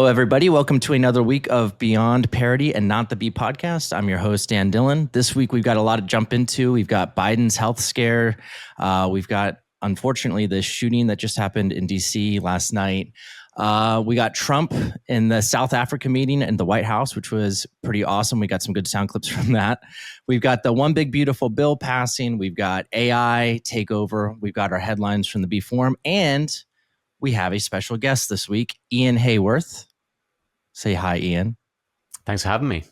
Hello, everybody. Welcome to another week of Beyond Parody and Not the Bee podcast. I'm your host, Dan Dillon. This week, we've got a lot to jump into. We've got Biden's health scare. We've got, unfortunately, the shooting that just happened in D.C. last night. We got Trump in the South Africa meeting in the White House, which was pretty awesome. We got some good sound clips from that. We've got the One Big Beautiful Bill passing. We've got AI takeover. We've got our headlines from the Bee Forum. And we have a special guest this week, Ian Haworth. Say hi, Ian. Thanks for having me.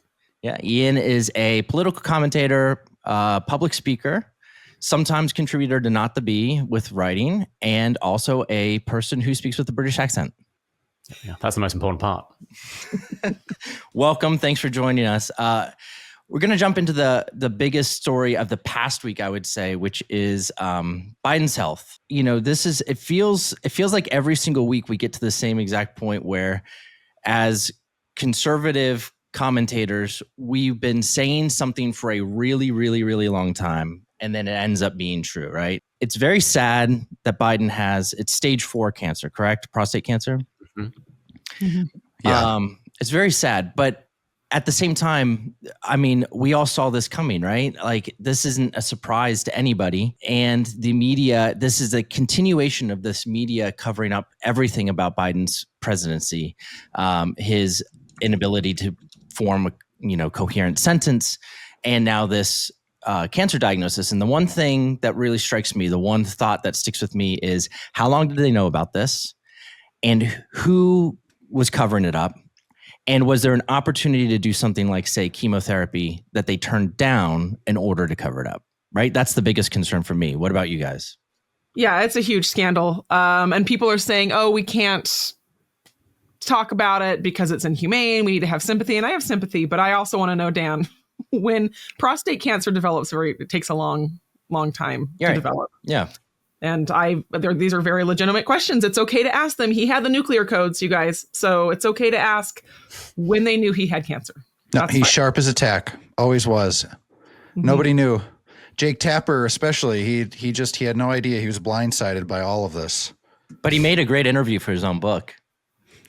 Yeah, Ian is a political commentator, public speaker, sometimes contributor to Not the Bee with writing, and also a person who speaks with a British accent. Yeah, that's the most important part. Welcome. Thanks for joining us. We're going to jump into the biggest story of the past week, I would say, which is Biden's health. You know, it feels like every single week we get to the same exact point where, as conservative commentators, we've been saying something for a really, really, really long time, and then it ends up being true, right? It's very sad that Biden it's stage 4 cancer, correct? Prostate cancer? Mm-hmm. Mm-hmm. Yeah. It's very sad, but at the same time, I mean, we all saw this coming, right? Like, this isn't a surprise to anybody. And the media, this is a continuation of this media covering up everything about Biden's presidency, his inability to form a coherent sentence, and now this cancer diagnosis. And the one thing that really strikes me, the one thought that sticks with me is, how long did they know about this? And who was covering it up? And was there an opportunity to do something like, say, chemotherapy that they turned down in order to cover it up, right? That's the biggest concern for me. What about you guys? Yeah, it's a huge scandal. And people are saying, oh, we can't talk about it because it's inhumane. We need to have sympathy. And I have sympathy, but I also want to know, Dan, when prostate cancer develops, it takes a long time to develop. Yeah. And these are very legitimate questions. It's okay to ask them. He had the nuclear codes, you guys. So it's okay to ask when they knew he had cancer. No, he's sharp as a tack. Always was. Mm-hmm. Nobody knew. Jake Tapper, especially, he had no idea. He was blindsided by all of this. But he made a great interview for his own book.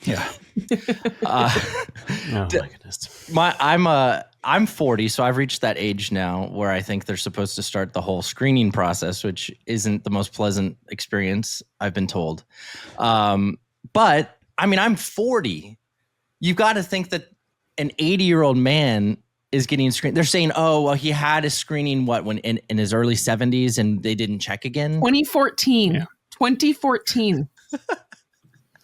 Yeah. Oh my goodness. I'm 40, so I've reached that age now where I think they're supposed to start the whole screening process, which isn't the most pleasant experience, I've been told. But I mean, I'm 40. You've got to think that an 80-year-old man is getting screened. They're saying, oh, well, he had a screening when in his early 70s and they didn't check again. 2014. Yeah. 2014.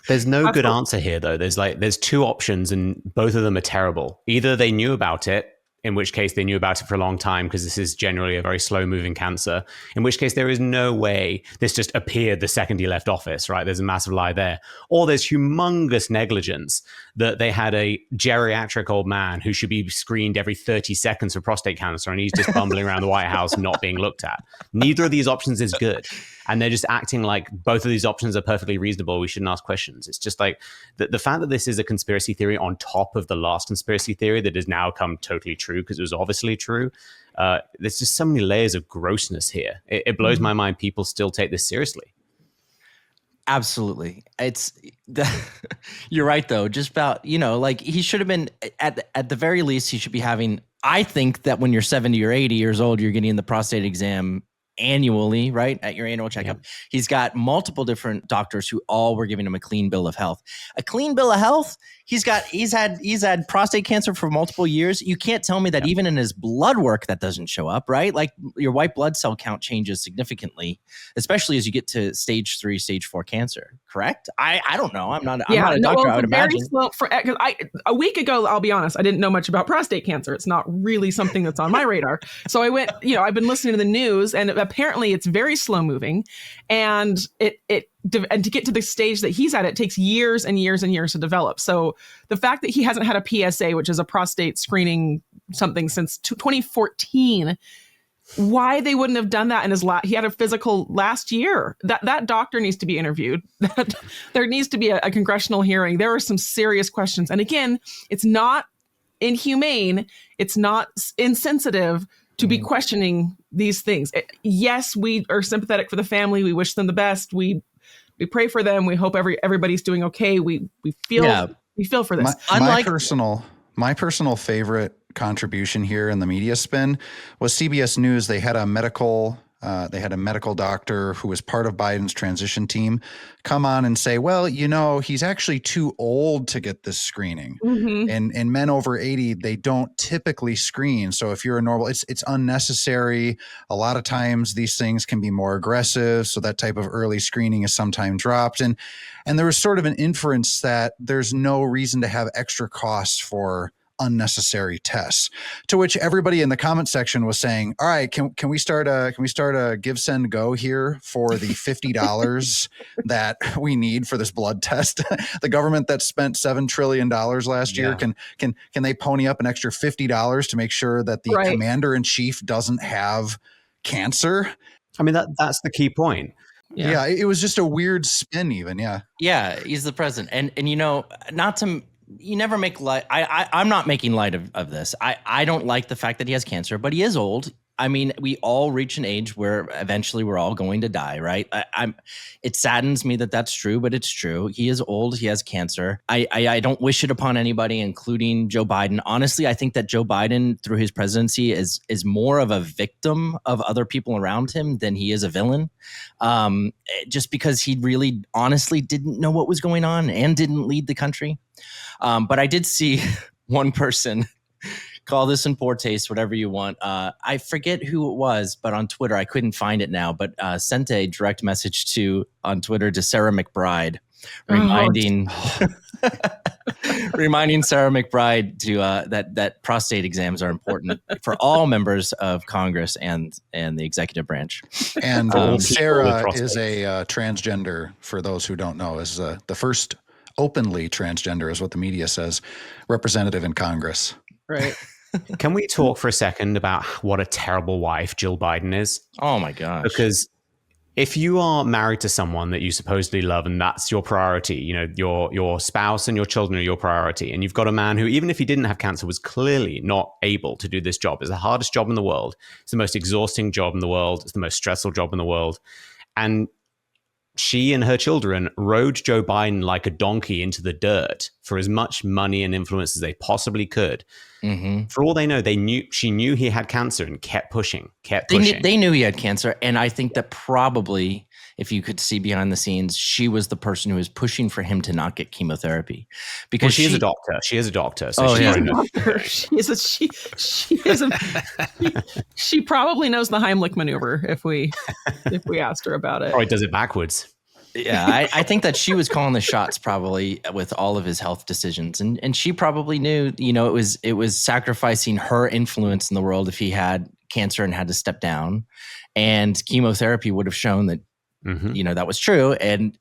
There's no good answer here, though. There's two options, and both of them are terrible. Either they knew about it, in which case they knew about it for a long time, because this is generally a very slow-moving cancer, in which case there is no way this just appeared the second he left office, right? There's a massive lie there. Or there's humongous negligence that they had a geriatric old man who should be screened every 30 seconds for prostate cancer, and he's just bumbling around the White House not being looked at. Neither of these options is good. And they're just acting like both of these options are perfectly reasonable. We shouldn't ask questions. It's just like the fact that this is a conspiracy theory on top of the last conspiracy theory that has now come totally true because it was obviously true. There's just so many layers of grossness here. It blows my mind people still take this seriously. Absolutely. You're right, though. Just about, like, he should have been, at the very least, he should be having, I think that when you're 70 or 80 years old, you're getting the prostate exam annually, right? At your annual checkup. Yeah. He's got multiple different doctors who all were giving him a clean bill of health. A clean bill of health? He's had prostate cancer for multiple years. You can't tell me that even in his blood work that doesn't show up, right? Like, your white blood cell count changes significantly, especially as you get to stage 3, stage 4 cancer. Correct? I don't know. I'm not a doctor. I would imagine. A week ago, I'll be honest, I didn't know much about prostate cancer. It's not really something that's on my radar. So I went, I've been listening to the news, and apparently it's very slow moving, and and to get to the stage that he's at, it takes years and years and years to develop. So the fact that he hasn't had a PSA, which is a prostate screening something, since 2014, why they wouldn't have done that in he had a physical last year. That doctor needs to be interviewed. There needs to be a congressional hearing. There are some serious questions. And again, it's not inhumane. It's not insensitive to be questioning these things. Yes, we are sympathetic for the family. We wish them the best. We pray for them. We hope everybody's doing okay. We feel We feel for this. My personal favorite contribution here in the media spin was CBS News. They had a medical doctor who was part of Biden's transition team come on and say, well, he's actually too old to get this screening. Mm-hmm. And men over 80, they don't typically screen. So if you're a normal, it's unnecessary. A lot of times these things can be more aggressive. So that type of early screening is sometimes dropped. And there was sort of an inference that there's no reason to have extra costs for unnecessary tests, to which everybody in the comment section was saying, all right, can we start a give, send, go here for the $50 that we need for this blood test? The government that spent $7 trillion last year, can they pony up an extra $50 to make sure that the commander in chief doesn't have cancer? I mean, that's the key point. Yeah, it was just a weird spin even. Yeah, he's the president. And not to, you never make light. I'm not making light of this. I don't like the fact that he has cancer, but he is old. I mean, we all reach an age where eventually we're all going to die, right? It saddens me that that's true, but it's true. He is old. He has cancer. I don't wish it upon anybody, including Joe Biden. Honestly, I think that Joe Biden, through his presidency, is more of a victim of other people around him than he is a villain. Just because he really, honestly, didn't know what was going on and didn't lead the country. But I did see one person, call this in poor taste, whatever you want. I forget who it was, but on Twitter, I couldn't find it now, but sent a direct message on Twitter to Sarah McBride, reminding Sarah McBride to that prostate exams are important for all members of Congress and the executive branch. And Sarah is a transgender, for those who don't know, is the first openly transgender, is what the media says, representative in Congress. Right. Can we talk for a second about what a terrible wife Jill Biden is? Oh my gosh. Because if you are married to someone that you supposedly love and that's your priority, your spouse and your children are your priority, and you've got a man who, even if he didn't have cancer, was clearly not able to do this job. It's the hardest job in the world. It's the most exhausting job in the world. It's the most stressful job in the world. And she and her children rode Joe Biden like a donkey into the dirt for as much money and influence as they possibly could. Mm-hmm. For all they know, she knew he had cancer and kept pushing. They knew he had cancer. And I think that probably, if you could see behind the scenes, she was the person who was pushing for him to not get chemotherapy. Because she is a doctor. She is a doctor. So she probably knows the Heimlich maneuver if we asked her about it. Or he does it backwards. Yeah, I think that she was calling the shots probably with all of his health decisions, and she probably knew, it was sacrificing her influence in the world if he had cancer and had to step down, and chemotherapy would have shown that, that was true, and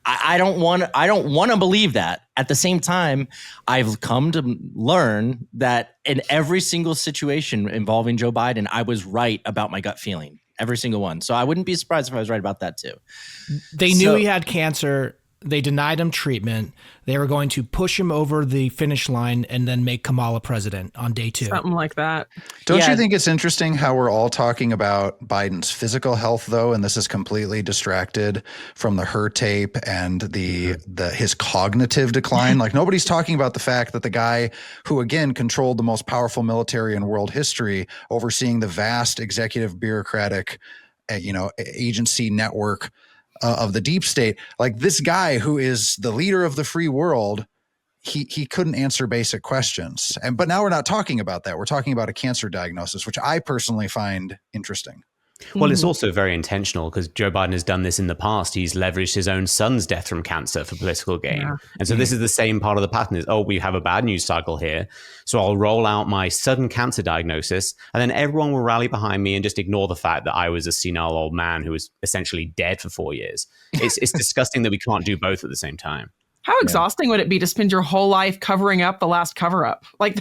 I don't want to believe that. At the same time, I've come to learn that in every single situation involving Joe Biden, I was right about my gut feeling. Every single one. So I wouldn't be surprised if I was right about that too. They knew he had cancer. They denied him treatment. They were going to push him over the finish line and then make Kamala president on day 2. Something like that. Don't you think it's interesting how we're all talking about Biden's physical health, though, and this is completely distracted from the her tape and his cognitive decline? Like, nobody's talking about the fact that the guy who, again, controlled the most powerful military in world history, overseeing the vast executive bureaucratic, agency network of the deep state, like this guy who is the leader of the free world, he couldn't answer basic questions. But now we're not talking about that. We're talking about a cancer diagnosis, which I personally find interesting. Well, it's also very intentional because Joe Biden has done this in the past. He's leveraged his own son's death from cancer for political gain. Yeah. And so this is the same part of the pattern is, we have a bad news cycle here. So I'll roll out my sudden cancer diagnosis and then everyone will rally behind me and just ignore the fact that I was a senile old man who was essentially dead for 4 years. It's disgusting that we can't do both at the same time. How exhausting would it be to spend your whole life covering up the last cover up? Like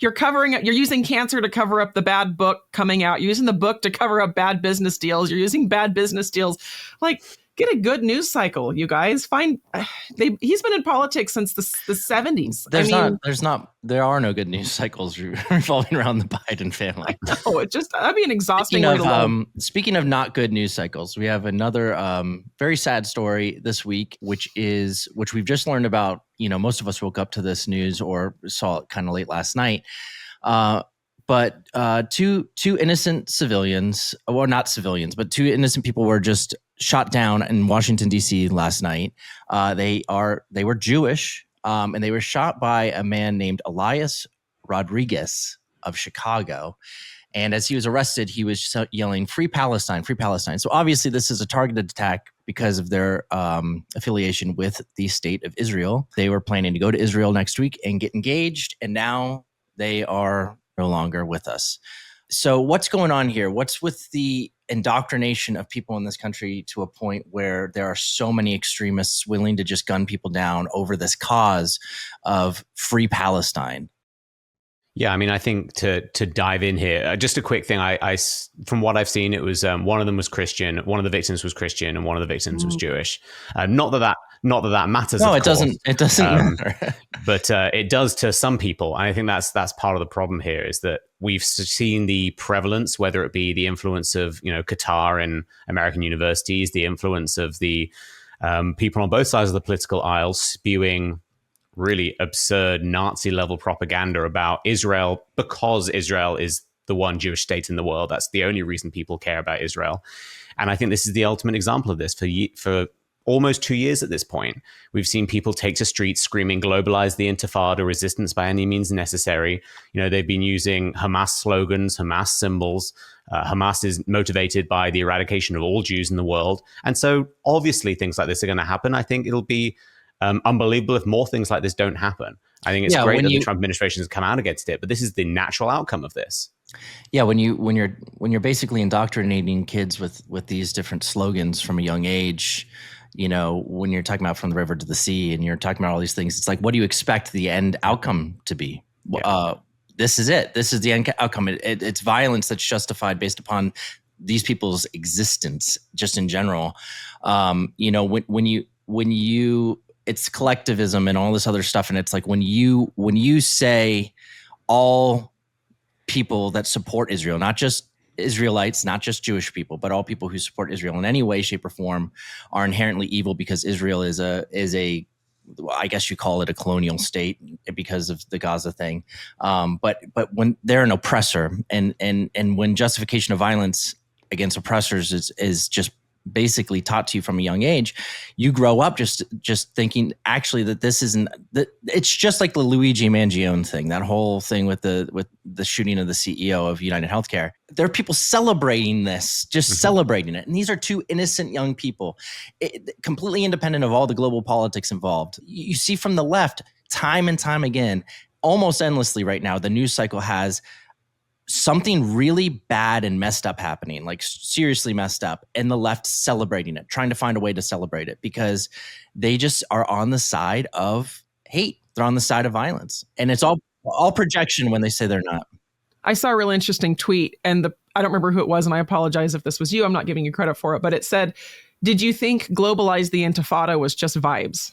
you're covering up, you're using cancer to cover up the bad book coming out. You're using the book to cover up bad business deals. You're using bad business deals. Like Get a good news cycle, you guys. He's been in politics since the 70s. There are no good news cycles revolving around the Biden family. Oh, that'd be an exhausting way to live. Speaking of not good news cycles, we have another very sad story this week, which we've just learned about. Most of us woke up to this news or saw it kind of late last night. But two innocent civilians, well, not civilians, but two innocent people were just shot down in Washington, D.C. last night. They were Jewish, and they were shot by a man named Elias Rodriguez of Chicago. And as he was arrested, he was yelling, "Free Palestine, free Palestine." So obviously this is a targeted attack because of their affiliation with the state of Israel. They were planning to go to Israel next week and get engaged, and now they are no longer with us. So what's going on here? What's with the indoctrination of people in this country to a point where there are so many extremists willing to just gun people down over this cause of free Palestine? Yeah, I mean, I think to dive in here, just a quick thing. I from what I've seen, it was one of them was Christian, one of the victims was Christian, and one of the victims was Jewish. Not that matters. No, it doesn't. It doesn't matter. But it does to some people, and I think that's part of the problem here is that we've seen the prevalence, whether it be the influence of Qatar and American universities, the influence of the people on both sides of the political aisle spewing really absurd Nazi-level propaganda about Israel because Israel is the one Jewish state in the world. That's the only reason people care about Israel. And I think this is the ultimate example of this. For almost 2 years at this point, we've seen people take to streets screaming, "Globalize the Intifada, resistance by any means necessary." They've been using Hamas slogans, Hamas symbols. Hamas is motivated by the eradication of all Jews in the world. And so obviously things like this are going to happen. I think it'll be unbelievable if more things like this don't happen. I think it's great that the Trump administration has come out against it, but this is the natural outcome of this. Yeah, when you're basically indoctrinating kids with these different slogans from a young age, when you're talking about from the river to the sea and you're talking about all these things, it's like, what do you expect the end outcome to be? Yeah. This is it. This is the end outcome. It's violence that's justified based upon these people's existence, just in general. When you it's collectivism and all this other stuff. And it's like when you say all people that support Israel, not just Israelites, not just Jewish people, but all people who support Israel in any way, shape, or form are inherently evil because Israel is a I guess you call it a colonial state because of the Gaza thing. But when they're an oppressor and when justification of violence against oppressors is just basically taught to you from a young age, you grow up just thinking actually that this isn't that. It's just like the Luigi Mangione thing, that whole thing with the shooting of the CEO of United Healthcare. There are people celebrating this, just celebrating it, and these are two innocent young people, completely independent of all the global politics involved. You see from the left time and time again, almost endlessly right now, the news cycle has something really bad and messed up happening, like seriously messed up, and the left celebrating it, trying to find a way to celebrate it because they just are on the side of hate. They're on the side of violence, and it's all projection when they say they're not. I saw a really interesting tweet, and I don't remember who it was, and I apologize if this was you. I'm not giving you credit for it, but it said, "Did you think globalize the Intifada was just vibes?"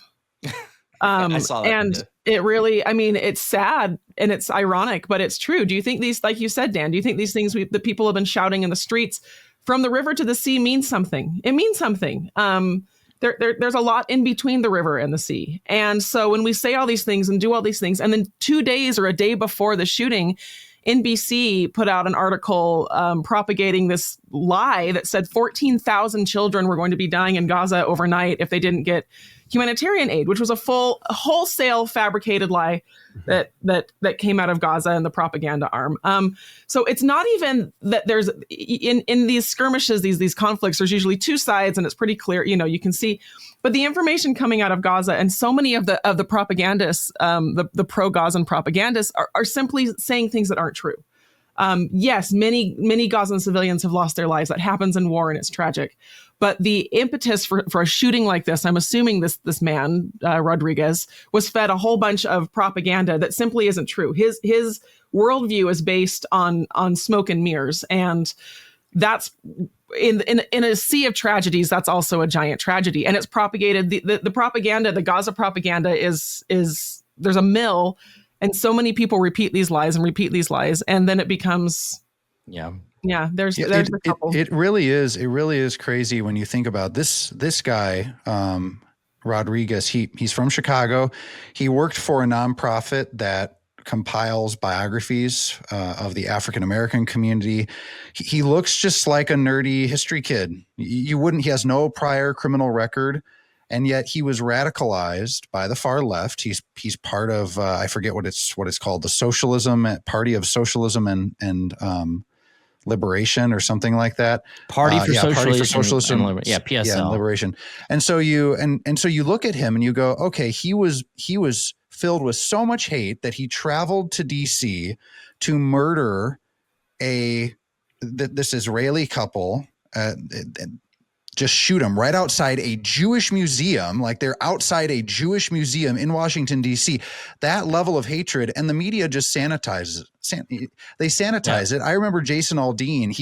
I saw that. And it really, I mean, it's sad and it's ironic, but it's true. Do you think these, like you said, Dan, do you think these things the people have been shouting in the streets from the river to the sea means something? It means something. There's a lot in between the river and the sea. And so when we say all these things and do all these things, and then 2 days or a day before the shooting, NBC put out an article propagating this lie that said 14,000 children were going to be dying in Gaza overnight if they didn't get humanitarian aid, which was a wholesale fabricated lie that came out of Gaza and the propaganda arm. So it's not even that there's in these skirmishes, these conflicts, there's usually two sides, and it's pretty clear, you can see. But the information coming out of Gaza and so many of the propagandists, the pro-Gazan propagandists, are simply saying things that aren't true. Yes, many Gazan civilians have lost their lives. That happens in war, and it's tragic. But the impetus for a shooting like this, I'm assuming this man, Rodriguez, was fed a whole bunch of propaganda that simply isn't true. His worldview is based on smoke and mirrors. And that's in a sea of tragedies. That's also a giant tragedy, and it's propagated. The propaganda, the Gaza propaganda, is there's a mill, and so many people repeat these lies, and then it becomes There's a couple. It really is crazy when you think about this guy. Rodriguez, he's from Chicago. He worked for a nonprofit that compiles biographies of the African American community. He looks just like a nerdy history kid. He has no prior criminal record, and yet he was radicalized by the far left. He's part of I forget what it's called, the Party of Socialism and Liberation or something like that. Party for Socialism. PSL. And Liberation. And so you look at him and you go, okay, he was filled with so much hate that he traveled to DC to murder this Israeli couple, just shoot them right outside a Jewish museum. Like, they're outside a Jewish museum in Washington, D.C. That level of hatred, and the media just sanitizes it. I remember Jason Aldean,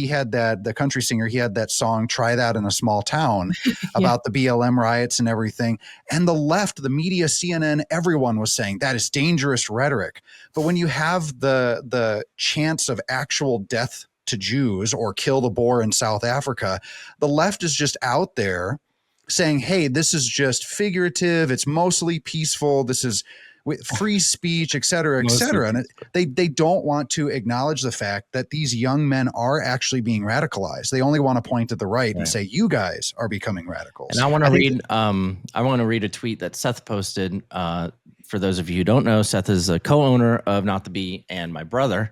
the country singer, he had that song, Try That in a Small Town, about the BLM riots and everything. And the left, the media, CNN, everyone was saying that is dangerous rhetoric. But when you have the chance of actual death to Jews or kill the boar in South Africa, the left is just out there saying, hey, this is just figurative. It's mostly peaceful. This is free speech, et cetera, et cetera. And they don't want to acknowledge the fact that these young men are actually being radicalized. They only want to point at the right and say, you guys are becoming radicals. And I want to read a tweet that Seth posted. For those of you who don't know, Seth is a co-owner of Not the Bee and my brother.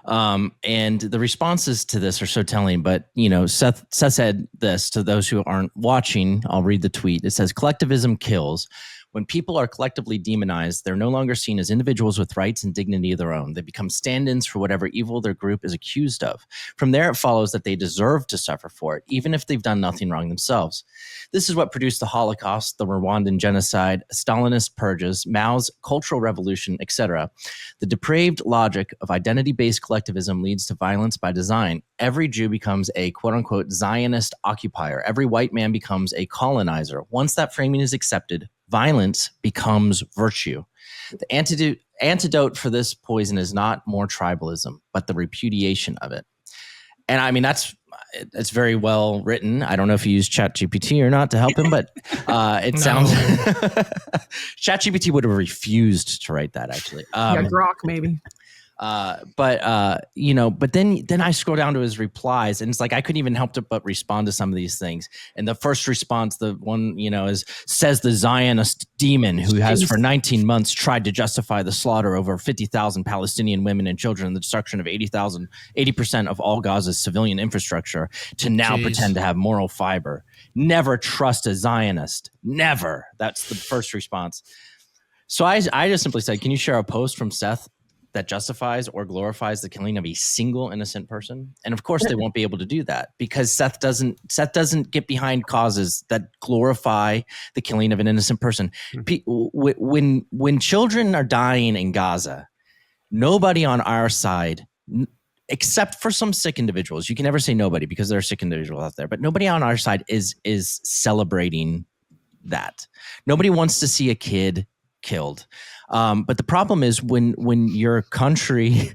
And the responses to this are so telling, but Seth said this to those who aren't watching. I'll read the tweet. It says, collectivism kills. When people are collectively demonized, they're no longer seen as individuals with rights and dignity of their own. They become stand-ins for whatever evil their group is accused of. From there, it follows that they deserve to suffer for it, even if they've done nothing wrong themselves. This is what produced the Holocaust, the Rwandan genocide, Stalinist purges, Mao's cultural revolution, etc. The depraved logic of identity-based collectivism leads to violence by design. Every Jew becomes a quote-unquote Zionist occupier. Every white man becomes a colonizer. Once that framing is accepted, violence becomes virtue. The antidote for this poison is not more tribalism, but the repudiation of it. And I mean, it's very well written. I don't know if you use ChatGPT or not to help him, but sounds ChatGPT would have refused to write that, actually. Grok maybe. But then I scroll down to his replies, and it's like I couldn't even help but respond to some of these things. And the first response, the one, says the Zionist demon who has for 19 months tried to justify the slaughter of over 50,000 Palestinian women and children, the destruction of 80% of all Gaza's civilian infrastructure, to now pretend to have moral fiber. Never trust a Zionist. Never. That's the first response. So I just simply said, can you share a post from Seth that justifies or glorifies the killing of a single innocent person? And of course they won't be able to do that, because Seth doesn't get behind causes that glorify the killing of an innocent person. When children are dying in Gaza, nobody on our side, except for some sick individuals — you can never say nobody because there are sick individuals out there — but nobody on our side is celebrating that. Nobody wants to see a kid killed. But the problem is when your country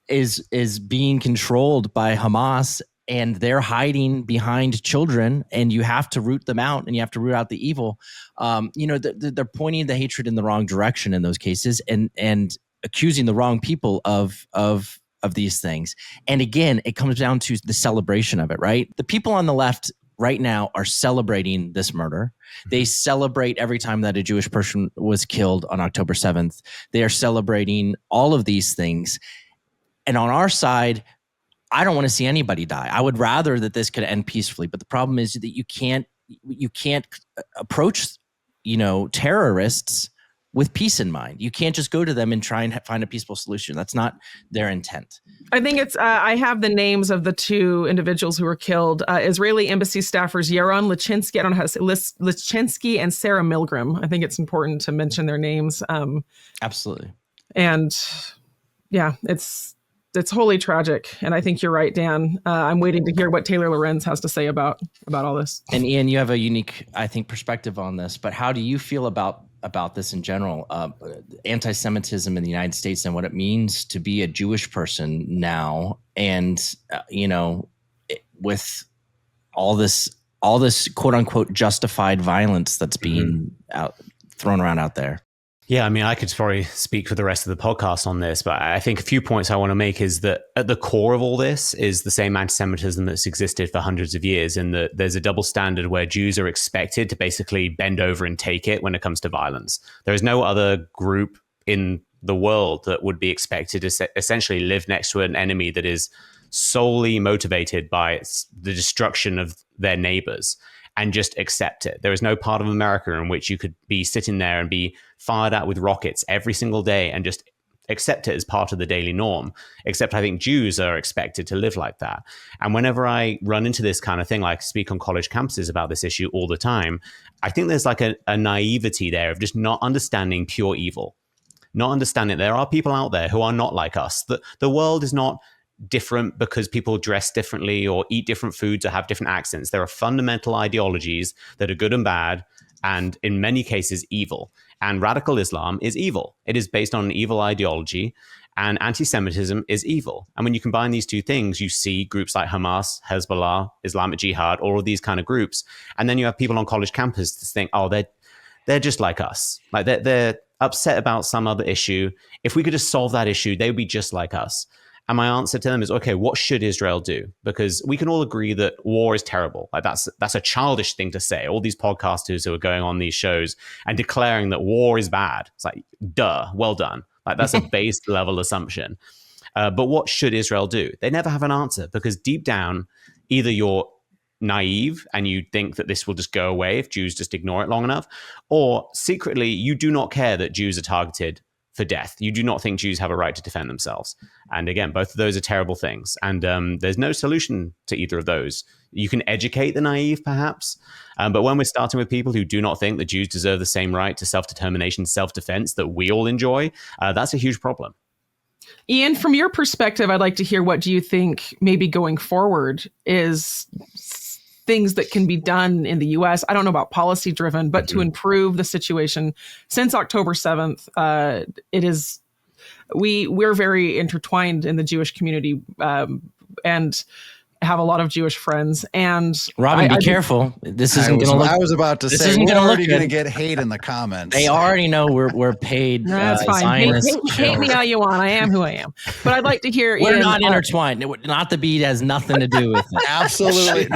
is being controlled by Hamas and they're hiding behind children, and you have to root them out, and you have to root out the evil. They're pointing the hatred in the wrong direction in those cases, and accusing the wrong people of these things. And again, it comes down to the celebration of it, right? The people on the left right now are celebrating this murder. They celebrate every time that a Jewish person was killed on October 7th. They are celebrating all of these things. And on our side, I don't want to see anybody die. I would rather that this could end peacefully. But the problem is that you can't approach, terrorists with peace in mind. You can't just go to them and try and find a peaceful solution. That's not their intent. I think it's, I have the names of the two individuals who were killed. Israeli embassy staffers Yaron Lichinsky, I don't know how to say, Lichinsky and Sarah Milgram. I think it's important to mention their names. Absolutely. And yeah, it's it's wholly tragic. And I think you're right, Dan. I'm waiting to hear what Taylor Lorenz has to say about all this. And Ian, you have a unique, I think, perspective on this, but how do you feel about this in general, anti-Semitism in the United States and what it means to be a Jewish person now, and with all this quote unquote justified violence that's being thrown around out there? Yeah, I mean, I could probably speak for the rest of the podcast on this, but I think a few points I want to make is that at the core of all this is the same anti-Semitism that's existed for hundreds of years, and that there's a double standard where Jews are expected to basically bend over and take it when it comes to violence. There is no other group in the world that would be expected to essentially live next to an enemy that is solely motivated by the destruction of their neighbors and just accept it. There is no part of America in which you could be sitting there and be fired at with rockets every single day and just accept it as part of the daily norm. Except I think Jews are expected to live like that. And whenever I run into this kind of thing, like speak on college campuses about this issue all the time, I think there's like a naivety there of just not understanding pure evil, not understanding there are people out there who are not like us. The world is not different because people dress differently or eat different foods or have different accents. There are fundamental ideologies that are good and bad, and in many cases evil. And radical Islam is evil. It is based on an evil ideology, and anti-Semitism is evil. And when you combine these two things, you see groups like Hamas, Hezbollah, Islamic Jihad, all of these kind of groups. And then you have people on college campus to think, oh, they're just like us. Like they're upset about some other issue. If we could just solve that issue, they would be just like us. And my answer to them is, okay, what should Israel do? Because we can all agree that war is terrible. Like that's a childish thing to say. All these podcasters who are going on these shows and declaring that war is bad. It's like, duh, well done. Like that's a base level assumption. But what should Israel do? They never have an answer, because deep down, either you're naive and you think that this will just go away if Jews just ignore it long enough, or secretly you do not care that Jews are targeted for death. You do not think Jews have a right to defend themselves. And again, both of those are terrible things. And there's no solution to either of those. You can educate the naive, perhaps. But when we're starting with people who do not think that Jews deserve the same right to self-determination, self-defense that we all enjoy, that's a huge problem. Ian, from your perspective, I'd like to hear, what do you think maybe going forward is things that can be done in the U.S.? I don't know about policy driven, but to improve the situation. Since October 7th, we're very intertwined in the Jewish community, and have a lot of Jewish friends. And Robin, be careful. This isn't going to look. I was about to say, we're already going to get hate in the comments. They already know we're paid. That's fine. Hate me how you want. I am who I am. But I'd like to hear. We're not intertwined. Not the beat has nothing to do with it. Absolutely.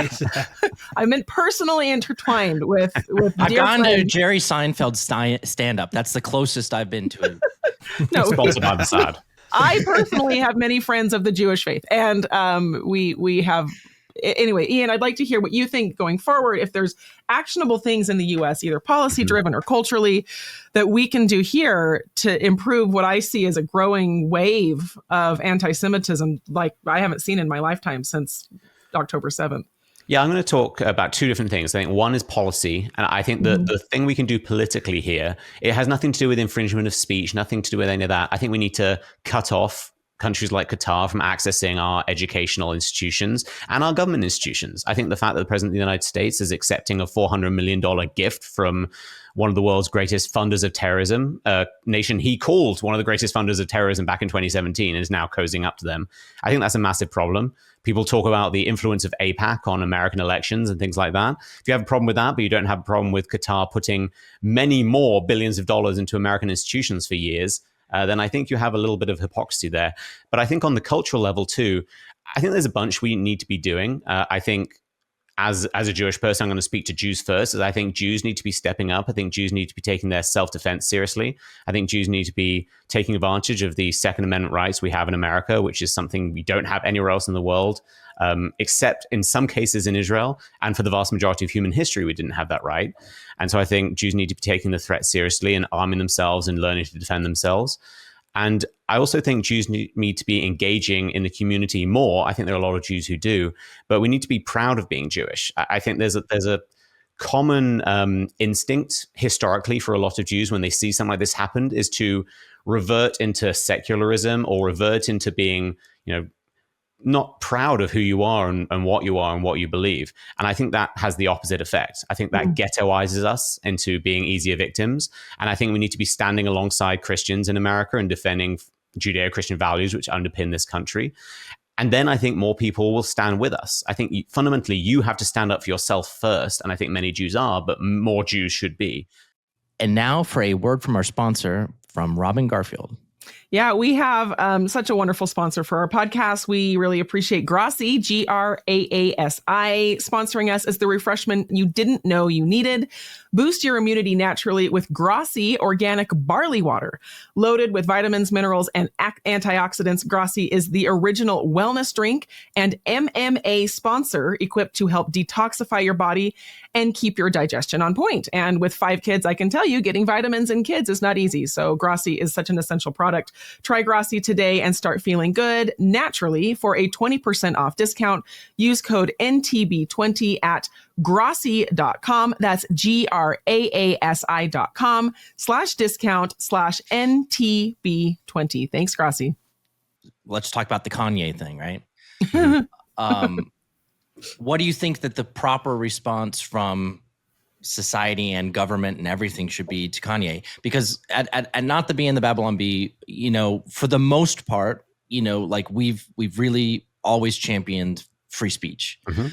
I meant personally intertwined with I've dear gone friends. to Jerry Seinfeld stand up. That's the closest I've been to it. No. Sponsored by the side. I personally have many friends of the Jewish faith, and we have. Anyway, Ian, I'd like to hear what you think going forward, if there's actionable things in the U.S., either policy-driven or culturally, that we can do here to improve what I see as a growing wave of anti-Semitism like I haven't seen in my lifetime since October 7th. Yeah, I'm going to talk about two different things. I think one is policy. And I think the thing we can do politically here, it has nothing to do with infringement of speech, nothing to do with any of that. I think we need to cut off countries like Qatar from accessing our educational institutions and our government institutions. I think the fact that the President of the United States is accepting a $400 million gift from one of the world's greatest funders of terrorism, a nation he called one of the greatest funders of terrorism back in 2017, and is now cozying up to them. I think that's a massive problem. People talk about the influence of AIPAC on American elections and things like that. If you have a problem with that, but you don't have a problem with Qatar putting many more billions of dollars into American institutions for years, then I think you have a little bit of hypocrisy there. But I think on the cultural level too, I think there's a bunch we need to be doing. I think as a Jewish person, I'm going to speak to Jews first, as I think Jews need to be stepping up. I think Jews need to be taking their self-defense seriously. I think Jews need to be taking advantage of the Second Amendment rights we have in America, which is something we don't have anywhere else in the world, except in some cases in Israel. And for the vast majority of human history, we didn't have that right. And so I think Jews need to be taking the threat seriously and arming themselves and learning to defend themselves. And I also think Jews need to be engaging in the community more. I think there are a lot of Jews who do, but we need to be proud of being Jewish. I think there's a common instinct historically for a lot of Jews when they see something like this happen, is to revert into secularism or revert into being, not proud of who you are and what you are and what you believe. And I think that has the opposite effect. I think that ghettoizes us into being easier victims. And I think we need to be standing alongside Christians in America and defending Judeo-Christian values which underpin this country. And then I think more people will stand with us. I think fundamentally you have to stand up for yourself first. And I think many Jews are, but more Jews should be. And now for a word from our sponsor, from Robin Garfield. Yeah, we have such a wonderful sponsor for our podcast. We really appreciate Grassi, Graasi, sponsoring us as the refreshment you didn't know you needed. Boost your immunity naturally with Grassi organic barley water. Loaded with vitamins, minerals, and antioxidants, Grassi is the original wellness drink and MMA sponsor equipped to help detoxify your body and keep your digestion on point. And with 5 kids, I can tell you getting vitamins in kids is not easy. So Grassi is such an essential product. Try Grassi today and start feeling good naturally. For a 20% off discount, use code NTB20 at Grassi.com. That's GRAASI.com/discount/NTB20. Thanks, Grassi. Let's talk about the Kanye thing, right? What do you think that the proper response from society and government and everything should be to Kanye? Because at not to be in the Babylon Bee, for the most part, like we've really always championed free speech. Mm-hmm.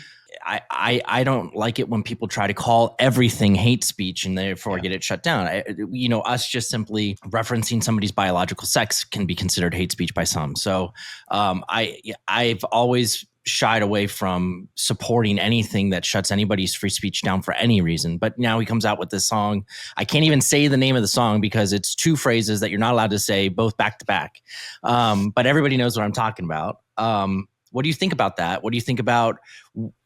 I don't like it when people try to call everything hate speech and therefore get it shut down. Us just simply referencing somebody's biological sex can be considered hate speech by some. So I've always shied away from supporting anything that shuts anybody's free speech down for any reason. But now he comes out with this song. I can't even say the name of the song because it's 2 phrases that you're not allowed to say both back to back. But everybody knows what I'm talking about. What do you think about that? What do you think about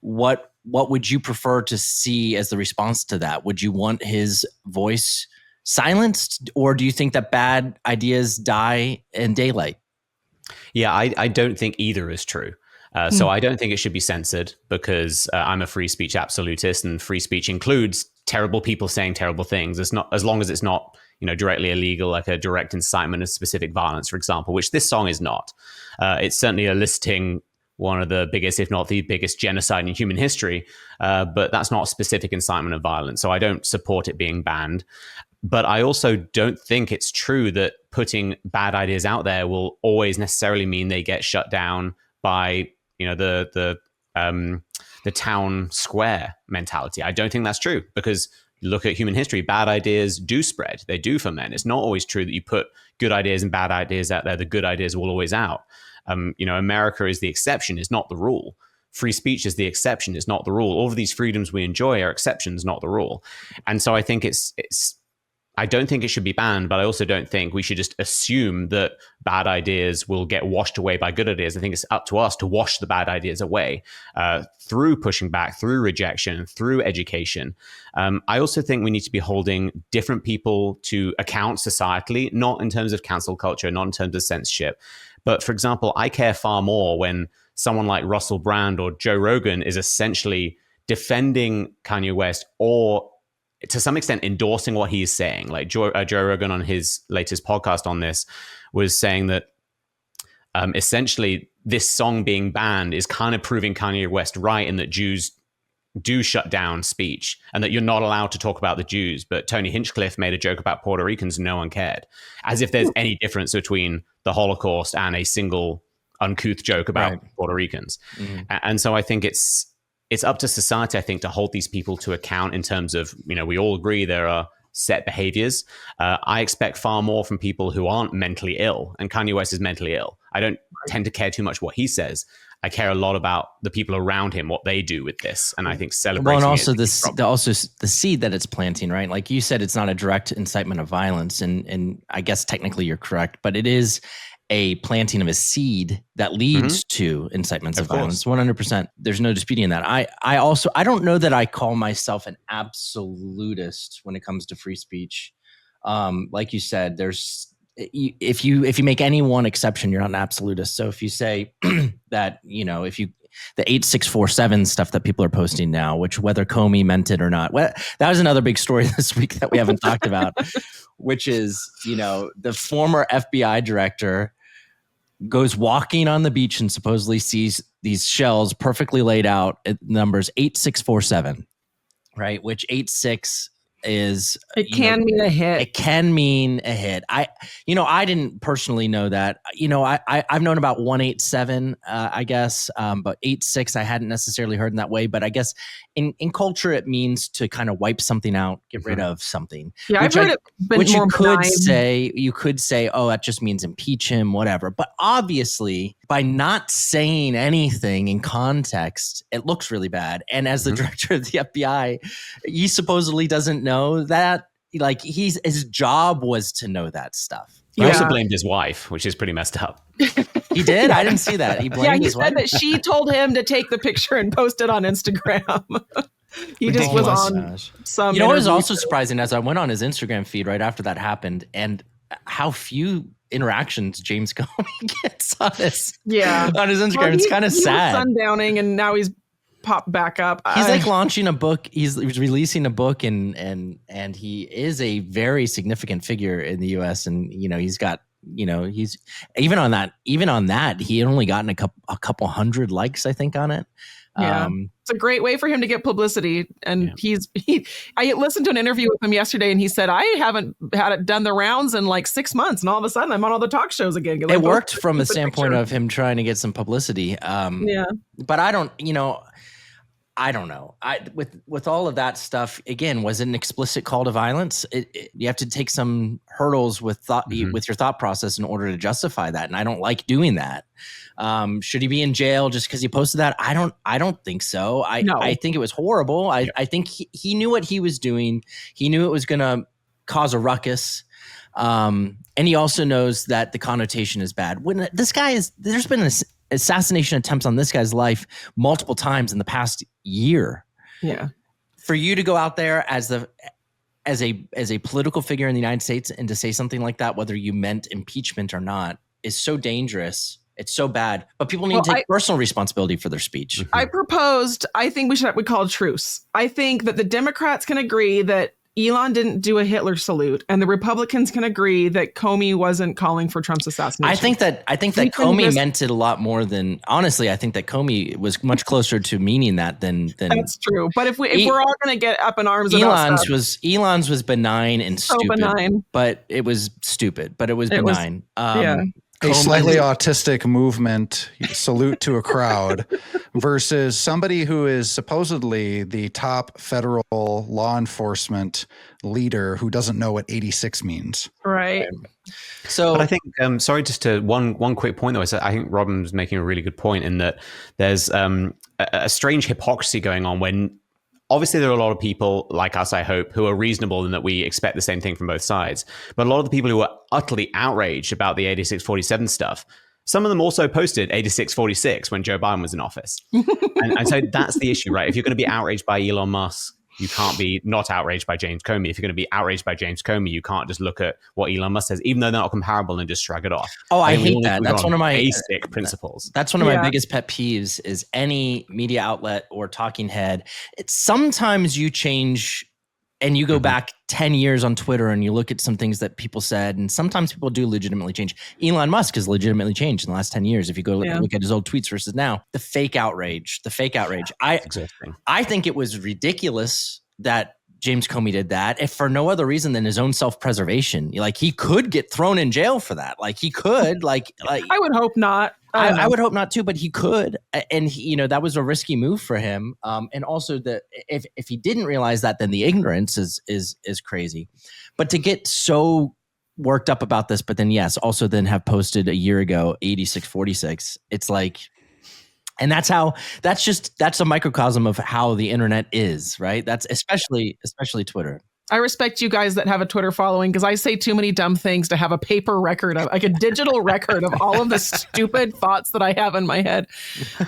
what would you prefer to see as the response to that? Would you want his voice silenced, or do you think that bad ideas die in daylight? Yeah, I don't think either is true. So I don't think it should be censored because I'm a free speech absolutist, and free speech includes terrible people saying terrible things. It's not, as long as it's not, directly illegal, like a direct incitement of specific violence, for example, which this song is not. It's certainly eliciting one of the biggest, if not the biggest, genocide in human history. But that's not a specific incitement of violence. So I don't support it being banned. But I also don't think it's true that putting bad ideas out there will always necessarily mean they get shut down by the town square mentality. I don't think that's true, because you look at human history, bad ideas do spread. They do ferment. It's not always true that you put good ideas and bad ideas out there, the good ideas will always out. America is the exception, is not the rule. Free speech is the exception, is not the rule. All of these freedoms we enjoy are exceptions, not the rule. And so I think I don't think it should be banned, but I also don't think we should just assume that bad ideas will get washed away by good ideas. I think it's up to us to wash the bad ideas away through pushing back, through rejection, through education. I also think we need to be holding different people to account societally, not in terms of cancel culture, not in terms of censorship. But for example, I care far more when someone like Russell Brand or Joe Rogan is essentially defending Kanye West, or to some extent endorsing what he's saying. Like Joe Rogan on his latest podcast on this was saying that essentially this song being banned is kind of proving Kanye West right, in that Jews do shut down speech and that you're not allowed to talk about the Jews. But Tony Hinchcliffe made a joke about Puerto Ricans and no one cared, as if there's any difference between the Holocaust and a single uncouth joke about Puerto Ricans. Mm-hmm. And so I think it's up to society, I think, to hold these people to account in terms of, we all agree there are set behaviors. I expect far more from people who aren't mentally ill, and Kanye West is mentally ill. I don't tend to care too much what he says. I care a lot about the people around him, what they do with this. And I think celebrating and also the seed that it's planting, right? Like you said, it's not a direct incitement of violence. And I guess technically you're correct, but it is a planting of a seed that leads to incitements of violence. 100%. There's no disputing that. I don't know that I call myself an absolutist when it comes to free speech. Like you said, if you make any one exception, you're not an absolutist. So if you say that, the 8647 stuff that people are posting now, which whether Comey meant it or not, that was another big story this week that we haven't talked about, which is, the former FBI director goes walking on the beach and supposedly sees these shells perfectly laid out at numbers 8647, right? Which 86 is, It can mean a hit. It can mean a hit. I didn't personally know that. I've known about 187, I guess, but 86 I hadn't necessarily heard in that way. But I guess in culture it means to kind of wipe something out, get rid of something. Yeah, I've heard it. Which you could say, oh, that just means impeach him, whatever. But obviously, by not saying anything in context, it looks really bad. And as the director of the FBI, he supposedly doesn't know that. Like his job was to know that stuff. He also blamed his wife, which is pretty messed up. He did? I didn't see that. He blamed his wife. Said that she told him to take the picture and post it on Instagram. He just was on some. You know what was also surprising as I went on his Instagram feed right after that happened, and how few interactions James Comey gets on his Instagram. Well, it's kind of sad. He was sundowning, and now he's popped back up. He's like launching a book. He's releasing a book, and he is a very significant figure in the U.S. And he's got. He's even on that. He had only gotten a couple hundred likes, I think, on it. Yeah, it's a great way for him to get publicity. And I listened to an interview with him yesterday, and he said, I haven't had it done the rounds in like 6 months, and all of a sudden I'm on all the talk shows again. It worked from the standpoint of him trying to get some publicity. But I don't know. With all of that stuff, again, was it an explicit call to violence? You have to take some hurdles with thought, with your thought process in order to justify that. And I don't like doing that. Should he be in jail just because he posted that? I don't think so. I think it was horrible. I think he knew what he was doing. He knew it was going to cause a ruckus. And he also knows that the connotation is bad. When there's been assassination attempts on this guy's life multiple times in the past year. Yeah. For you to go out there as a political figure in the United States and to say something like that, whether you meant impeachment or not, is so dangerous. It's so bad. But people need to take personal responsibility for their speech. I think we call a truce. I think that the Democrats can agree that Elon didn't do a Hitler salute, and the Republicans can agree that Comey wasn't calling for Trump's assassination. I think that Comey meant it a lot more than, honestly, I think that Comey was much closer to meaning that than that's true. But if we're all going to get up in arms about stuff, Elon's was benign and stupid, but it was stupid, but it was benign. A slightly autistic movement salute to a crowd versus somebody who is supposedly the top federal law enforcement leader who doesn't know what 86 means. Right. So, but I think, sorry, just to one quick point though, is that I think Robin's making a really good point in that there's a strange hypocrisy going on when obviously there are a lot of people like us, I hope, who are reasonable in that we expect the same thing from both sides. But a lot of the people who are utterly outraged about the 8647 stuff, some of them also posted 8646 when Joe Biden was in office. and so that's the issue, right? If you're going to be outraged by Elon Musk, you can't be not outraged by James Comey. If you're going to be outraged by James Comey, you can't just look at what Elon Musk says, even though they're not comparable, and just shrug it off. Oh, I hate that. That's one of my basic principles. That's one of my biggest pet peeves is any media outlet or talking head. Sometimes you change and you go back 10 years on Twitter and you look at some things that people said, and sometimes people do legitimately change. Elon Musk has legitimately changed in the last 10 years. If you go look at his old tweets versus now, the fake outrage. I think it was ridiculous that James Comey did that, if for no other reason than his own self-preservation. Like, he could get thrown in jail for that. Like, he could, like I would hope not. I would hope not too, but he could. And he, that was a risky move for him. And also that if he didn't realize that, then the ignorance is crazy. But to get so worked up about this, but then also then have posted a year ago 8646, it's like, and that's a microcosm of how the internet is, right? That's especially Twitter. I respect you guys that have a Twitter following, because I say too many dumb things to have a paper record of, like a digital record of all of the stupid thoughts that I have in my head.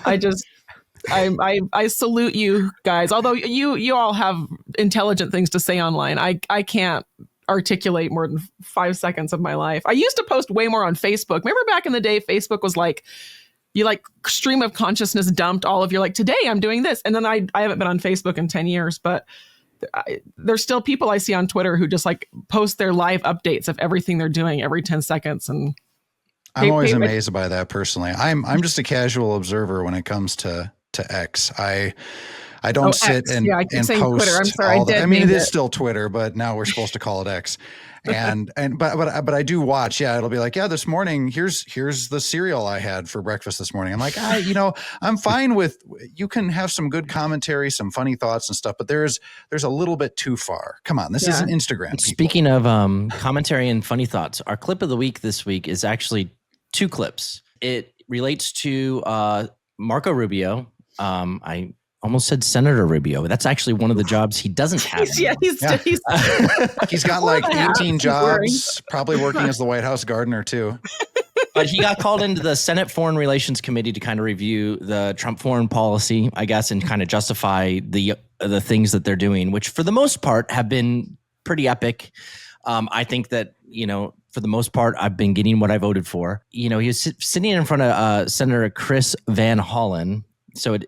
I salute you guys. Although you all have intelligent things to say online. I can't articulate more than 5 seconds of my life. I used to post way more on Facebook. Remember back in the day, Facebook was like, you like stream of consciousness dumped all of your, like, today I'm doing this. And then I haven't been on Facebook in 10 years, but there's still people I see on Twitter who just like post their live updates of everything they're doing every 10 seconds. And I'm always amazed by that personally. I'm just a casual observer when it comes to X. I don't sit X. and I keep saying post Twitter. I'm sorry. I mean, it is still Twitter, but now we're supposed to call it X. But I do watch. Yeah, it'll be like, this morning here's the cereal I had for breakfast this morning. I'm like, I'm fine with, you can have some good commentary, some funny thoughts and stuff, but there's a little bit too far. Come on, this isn't Instagram. People. Speaking of commentary and funny thoughts, our clip of the week this week is actually 2 clips. It relates to Marco Rubio. I almost said Senator Rubio. That's actually one of the jobs he doesn't have. He's got like 18 jobs, probably working as the White House gardener too. But he got called into the Senate Foreign Relations Committee to kind of review the Trump foreign policy, I guess, and kind of justify the things that they're doing, which for the most part have been pretty epic. I think that, for the most part, I've been getting what I voted for. He was sitting in front of Senator Chris Van Hollen. So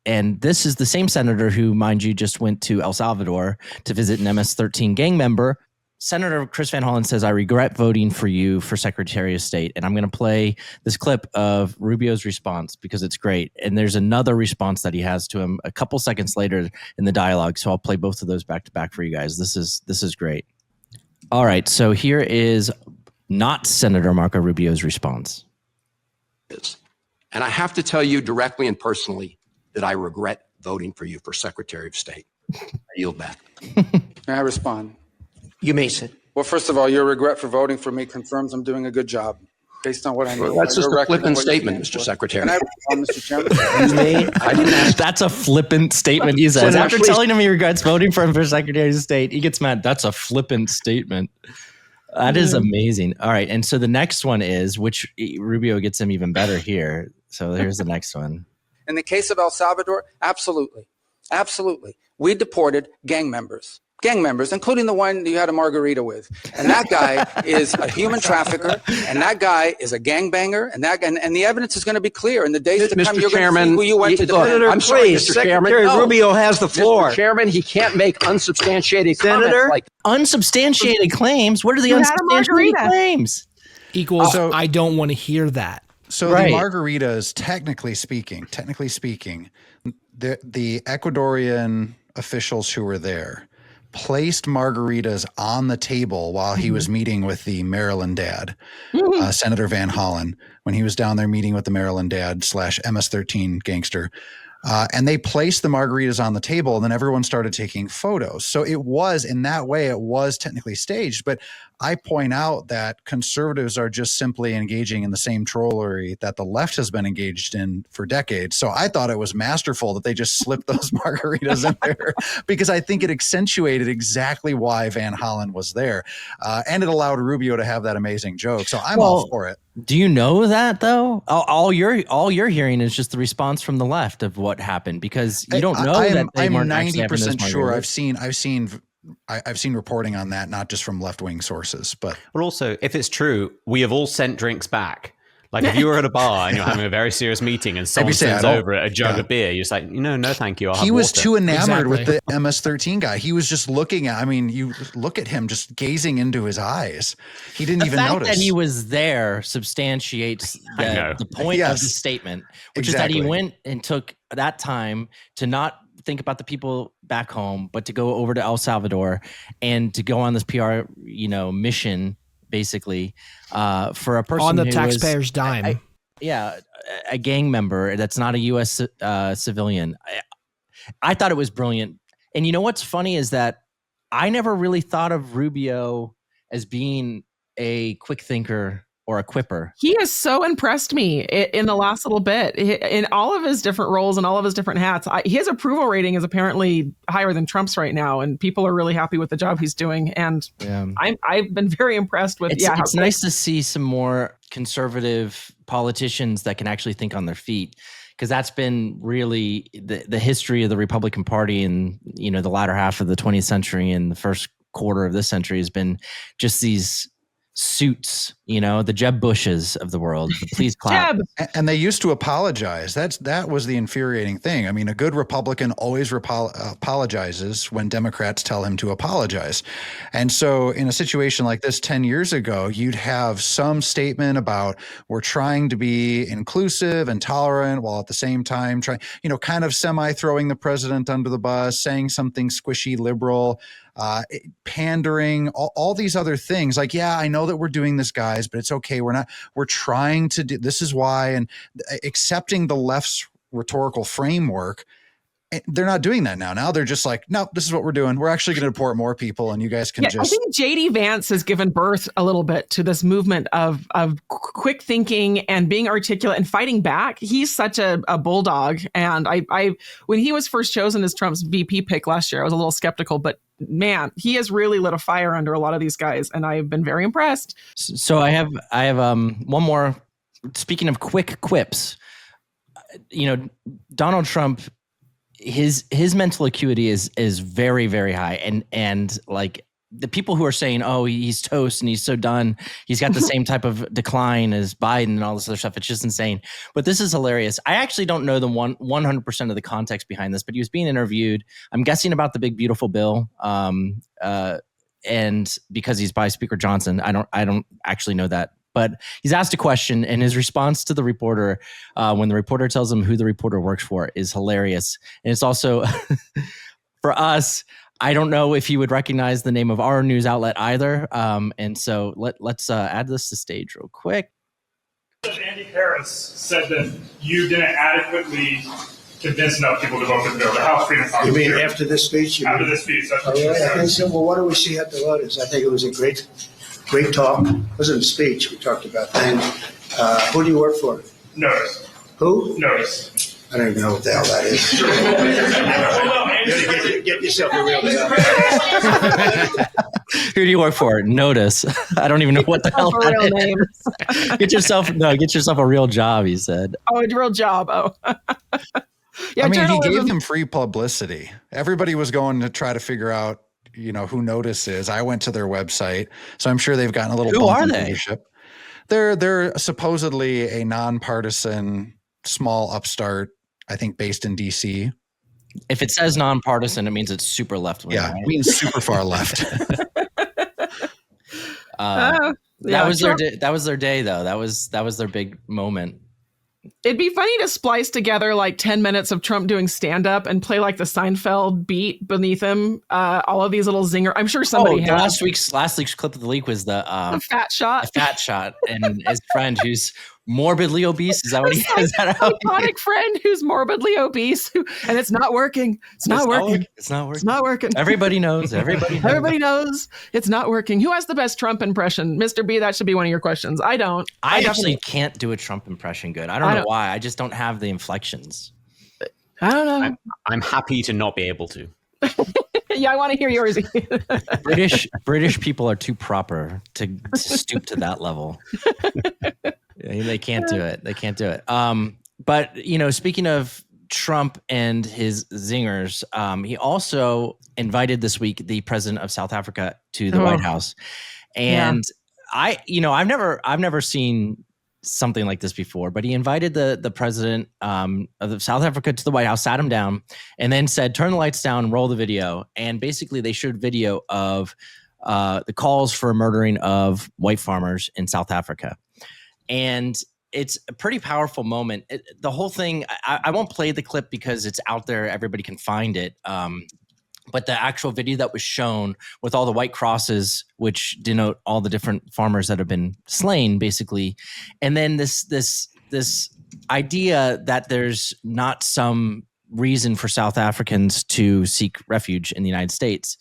and this is the same senator who, mind you, just went to El Salvador to visit an MS-13 gang member. Senator Chris Van Hollen says, "I regret voting for you for Secretary of State." And I'm going to play this clip of Rubio's response because it's great. And there's another response that he has to him a couple seconds later in the dialogue. So I'll play both of those back to back for you guys. This is great. All right. So here is not Senator Marco Rubio's response. And I have to tell you directly and personally that I regret voting for you for Secretary of State. I yield back. May I respond? You may sit. Well, first of all, your regret for voting for me confirms I'm doing a good job based on what I know. That's just a flippant statement, Mr. Secretary. Can I respond, Mr. Chairman? I didn't ask. That's a flippant statement, he says. After telling him he regrets voting for him for Secretary of State, he gets mad. That's a flippant statement. That is amazing. All right. And so the next one is, which Rubio gets him even better here. So here's the next one. In the case of El Salvador, absolutely. Absolutely. We deported gang members, including the one you had a margarita with. And that guy is a human trafficker, and that guy is a gangbanger, and the evidence is going to be clear in the days to come. Mr. You're Chairman, going to see who you went to defend. Senator, I'm sorry, please, Mr. Chairman. Secretary Rubio has the floor. Mr. Chairman, he can't make unsubstantiated Senator? comments like Unsubstantiated claims? What are the unsubstantiated claims? Equals, I don't want to hear that. So the margaritas, technically speaking, the Ecuadorian officials who were there placed margaritas on the table while he was meeting with the Maryland dad, Senator Van Hollen, when he was down there meeting with the Maryland dad / MS-13 gangster. And they placed the margaritas on the table, and then everyone started taking photos. So it was, in that way, it was technically staged. But I point out that conservatives are just simply engaging in the same trollery that the left has been engaged in for decades. So I thought it was masterful that they just slipped those margaritas in there, because I think it accentuated exactly why Van Hollen was there. And it allowed Rubio to have that amazing joke. So I'm all for it. Do you know that though? All you're hearing is just the response from the left of what happened, because you don't know that they weren't actually having those 90% sure. margaritas. I've seen reporting on that, not just from left-wing sources, but also, if it's true, we have all sent drinks back. Like if you were at a bar and you're having a very serious meeting and someone sends over a jug of beer, you're just like, no, thank you. He was too enamored with the MS-13 guy. He was just looking at, you look at him just gazing into his eyes. He didn't even notice. The fact that he was there substantiates the point of the statement, which is that he went and took that time to not think about the people back home, but to go over to El Salvador and to go on this PR, mission, basically, for a person on the who taxpayer's dime. A gang member that's not a U.S. Civilian. I thought it was brilliant. And you know what's funny is that I never really thought of Rubio as being a quick thinker or a quipper. He has so impressed me in the last little bit, in all of his different roles and all of his different hats. His approval rating is apparently higher than Trump's right now, and people are really happy with the job he's doing. And I've been very impressed with. It's nice to see some more conservative politicians that can actually think on their feet, because that's been really the history of the Republican Party in the latter half of the 20th century and the first quarter of this century has been just these suits, the Jeb Bushes of the world. The please clap. Jeb. And they used to apologize. That was the infuriating thing. I mean, a good Republican always apologizes when Democrats tell him to apologize. And so in a situation like this 10 years ago, you'd have some statement about we're trying to be inclusive and tolerant while at the same time trying, kind of semi-throwing the president under the bus, saying something squishy liberal, pandering, all these other things. Like, yeah, I know that we're doing this, guys, but it's okay. We're trying to do, this is why, and accepting the left's rhetorical framework. They're not doing that now. Now they're just like, no, this is what we're doing. We're actually going to deport more people, and you guys can just. I think JD Vance has given birth a little bit to this movement of quick thinking and being articulate and fighting back. He's such a bulldog, and I when he was first chosen as Trump's VP pick last year, I was a little skeptical, but man, he has really lit a fire under a lot of these guys, and I've been very impressed. So I have one more. Speaking of quick quips, Donald Trump. His mental acuity is very, very high, and like the people who are saying, oh, he's toast and he's so done, he's got the same type of decline as Biden and all this other stuff. It's just insane. But this is hilarious. I actually don't know the 100% of the context behind this, but he was being interviewed. I'm guessing about the big beautiful bill, and because he's by Speaker Johnson, I don't actually know that. But he's asked a question, and his response to the reporter, when the reporter tells him who the reporter works for, is hilarious. And it's also, for us, I don't know if he would recognize the name of our news outlet either. And so let's add this to stage real quick. Andy Harris said that you didn't adequately convince enough people to vote for the bill. The House Freedom Caucus. You mean after this speech? After this speech. That's what I said. think so. Well, what do we see at the voters? I think it was a great talk. It wasn't a speech. We talked about then. Who do you work for? Notice. Who? Notice. I don't even know what the hell that is. Get yourself a real job. Who do you work for? Notice. I don't even know what the hell that is. Get yourself a real job, he said. Oh, a real job. Oh. Yeah, I mean, he gave them free publicity. Everybody was going to try to figure out, who Notice is. I went to their website, so I'm sure they've gotten a little. Who are they? Leadership. They're supposedly a nonpartisan, small upstart, I think, based in DC. If it says nonpartisan, it means it's super left wing. Yeah, right? it means super far left. That was their day, though. That was their big moment. It'd be funny to splice together like 10 minutes of Trump doing stand-up and play like the Seinfeld beat beneath him. All of these little zinger. I'm sure somebody has. Last week's clip of the leak was the fat shot. The fat shot, and his friend who's morbidly obese. Is that what he is? Iconic friend who's morbidly obese, and it's not working. It's not working. It's not working. It's not working. Everybody knows. Everybody knows it's not working. Who has the best Trump impression? Mr. B, that should be one of your questions. I don't. I actually can't do a Trump impression good. I don't know why. I just don't have the inflections. I don't know. I'm happy to not be able to. Yeah, I want to hear yours. British people are too proper to stoop to that level. They can't do it. They can't do it. But speaking of Trump and his zingers, he also invited this week the president of South Africa to the White House, and I've never seen something like this before. But he invited the president of South Africa to the White House, sat him down, and then said, "Turn the lights down and roll the video." And basically, they showed video of the calls for murdering of white farmers in South Africa. And it's a pretty powerful moment. The whole thing, I won't play the clip because it's out there. Everybody can find it. But the actual video that was shown with all the white crosses, which denote all the different farmers that have been slain, basically. And then this idea that there's not some reason for South Africans to seek refuge in the United States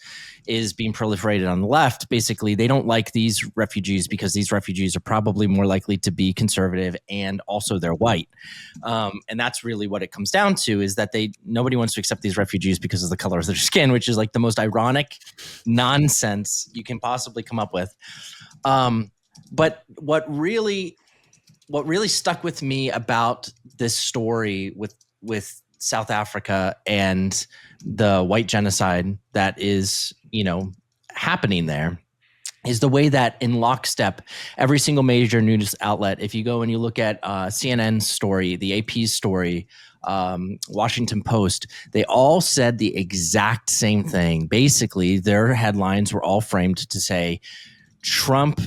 is being proliferated on the left. Basically, they don't like these refugees because these refugees are probably more likely to be conservative, and also they're white. And that's really what it comes down to, is that nobody wants to accept these refugees because of the color of their skin, which is like the most ironic nonsense you can possibly come up with. But what really stuck with me about this story with South Africa and the white genocide that is, happening there, is the way that in lockstep, every single major news outlet, if you go and you look at CNN's story, the AP's story, Washington Post, they all said the exact same thing. Basically, their headlines were all framed to say, Trump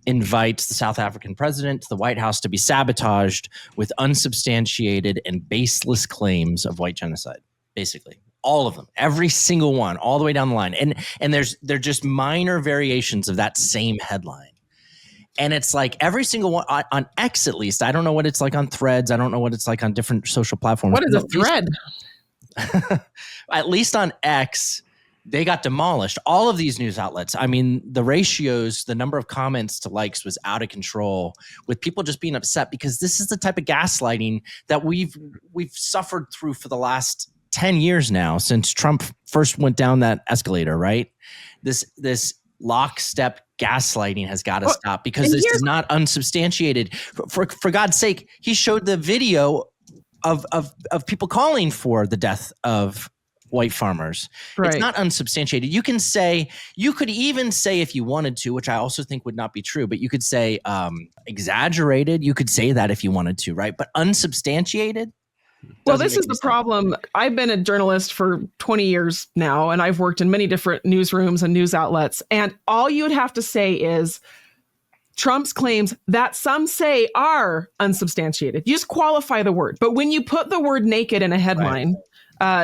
invites the South African president to the White House to be sabotaged with unsubstantiated and baseless claims of white genocide. Basically, all of them, every single one, all the way down the line. And they're just minor variations of that same headline. And it's like every single one on X, at least. I don't know what it's like on Threads. I don't know what it's like on different social platforms. What is a thread? At least on X, they got demolished. All of these news outlets, I mean, the ratios, the number of comments to likes was out of control, with people just being upset because this is the type of gaslighting that we've suffered through for the last 10 years now, since Trump first went down that escalator, right? This lockstep gaslighting has got to stop, because this is not unsubstantiated. For God's sake, he showed the video of people calling for the death of white farmers. Right. It's not unsubstantiated. You could even say, if you wanted to, which I also think would not be true, but you could say exaggerated. You could say that if you wanted to, right? But unsubstantiated? Well, this is the problem. I've been a journalist for 20 years now, and I've worked in many different newsrooms and news outlets. And all you would have to say is Trump's claims that some say are unsubstantiated. You just qualify the word. But when you put the word naked in a headline,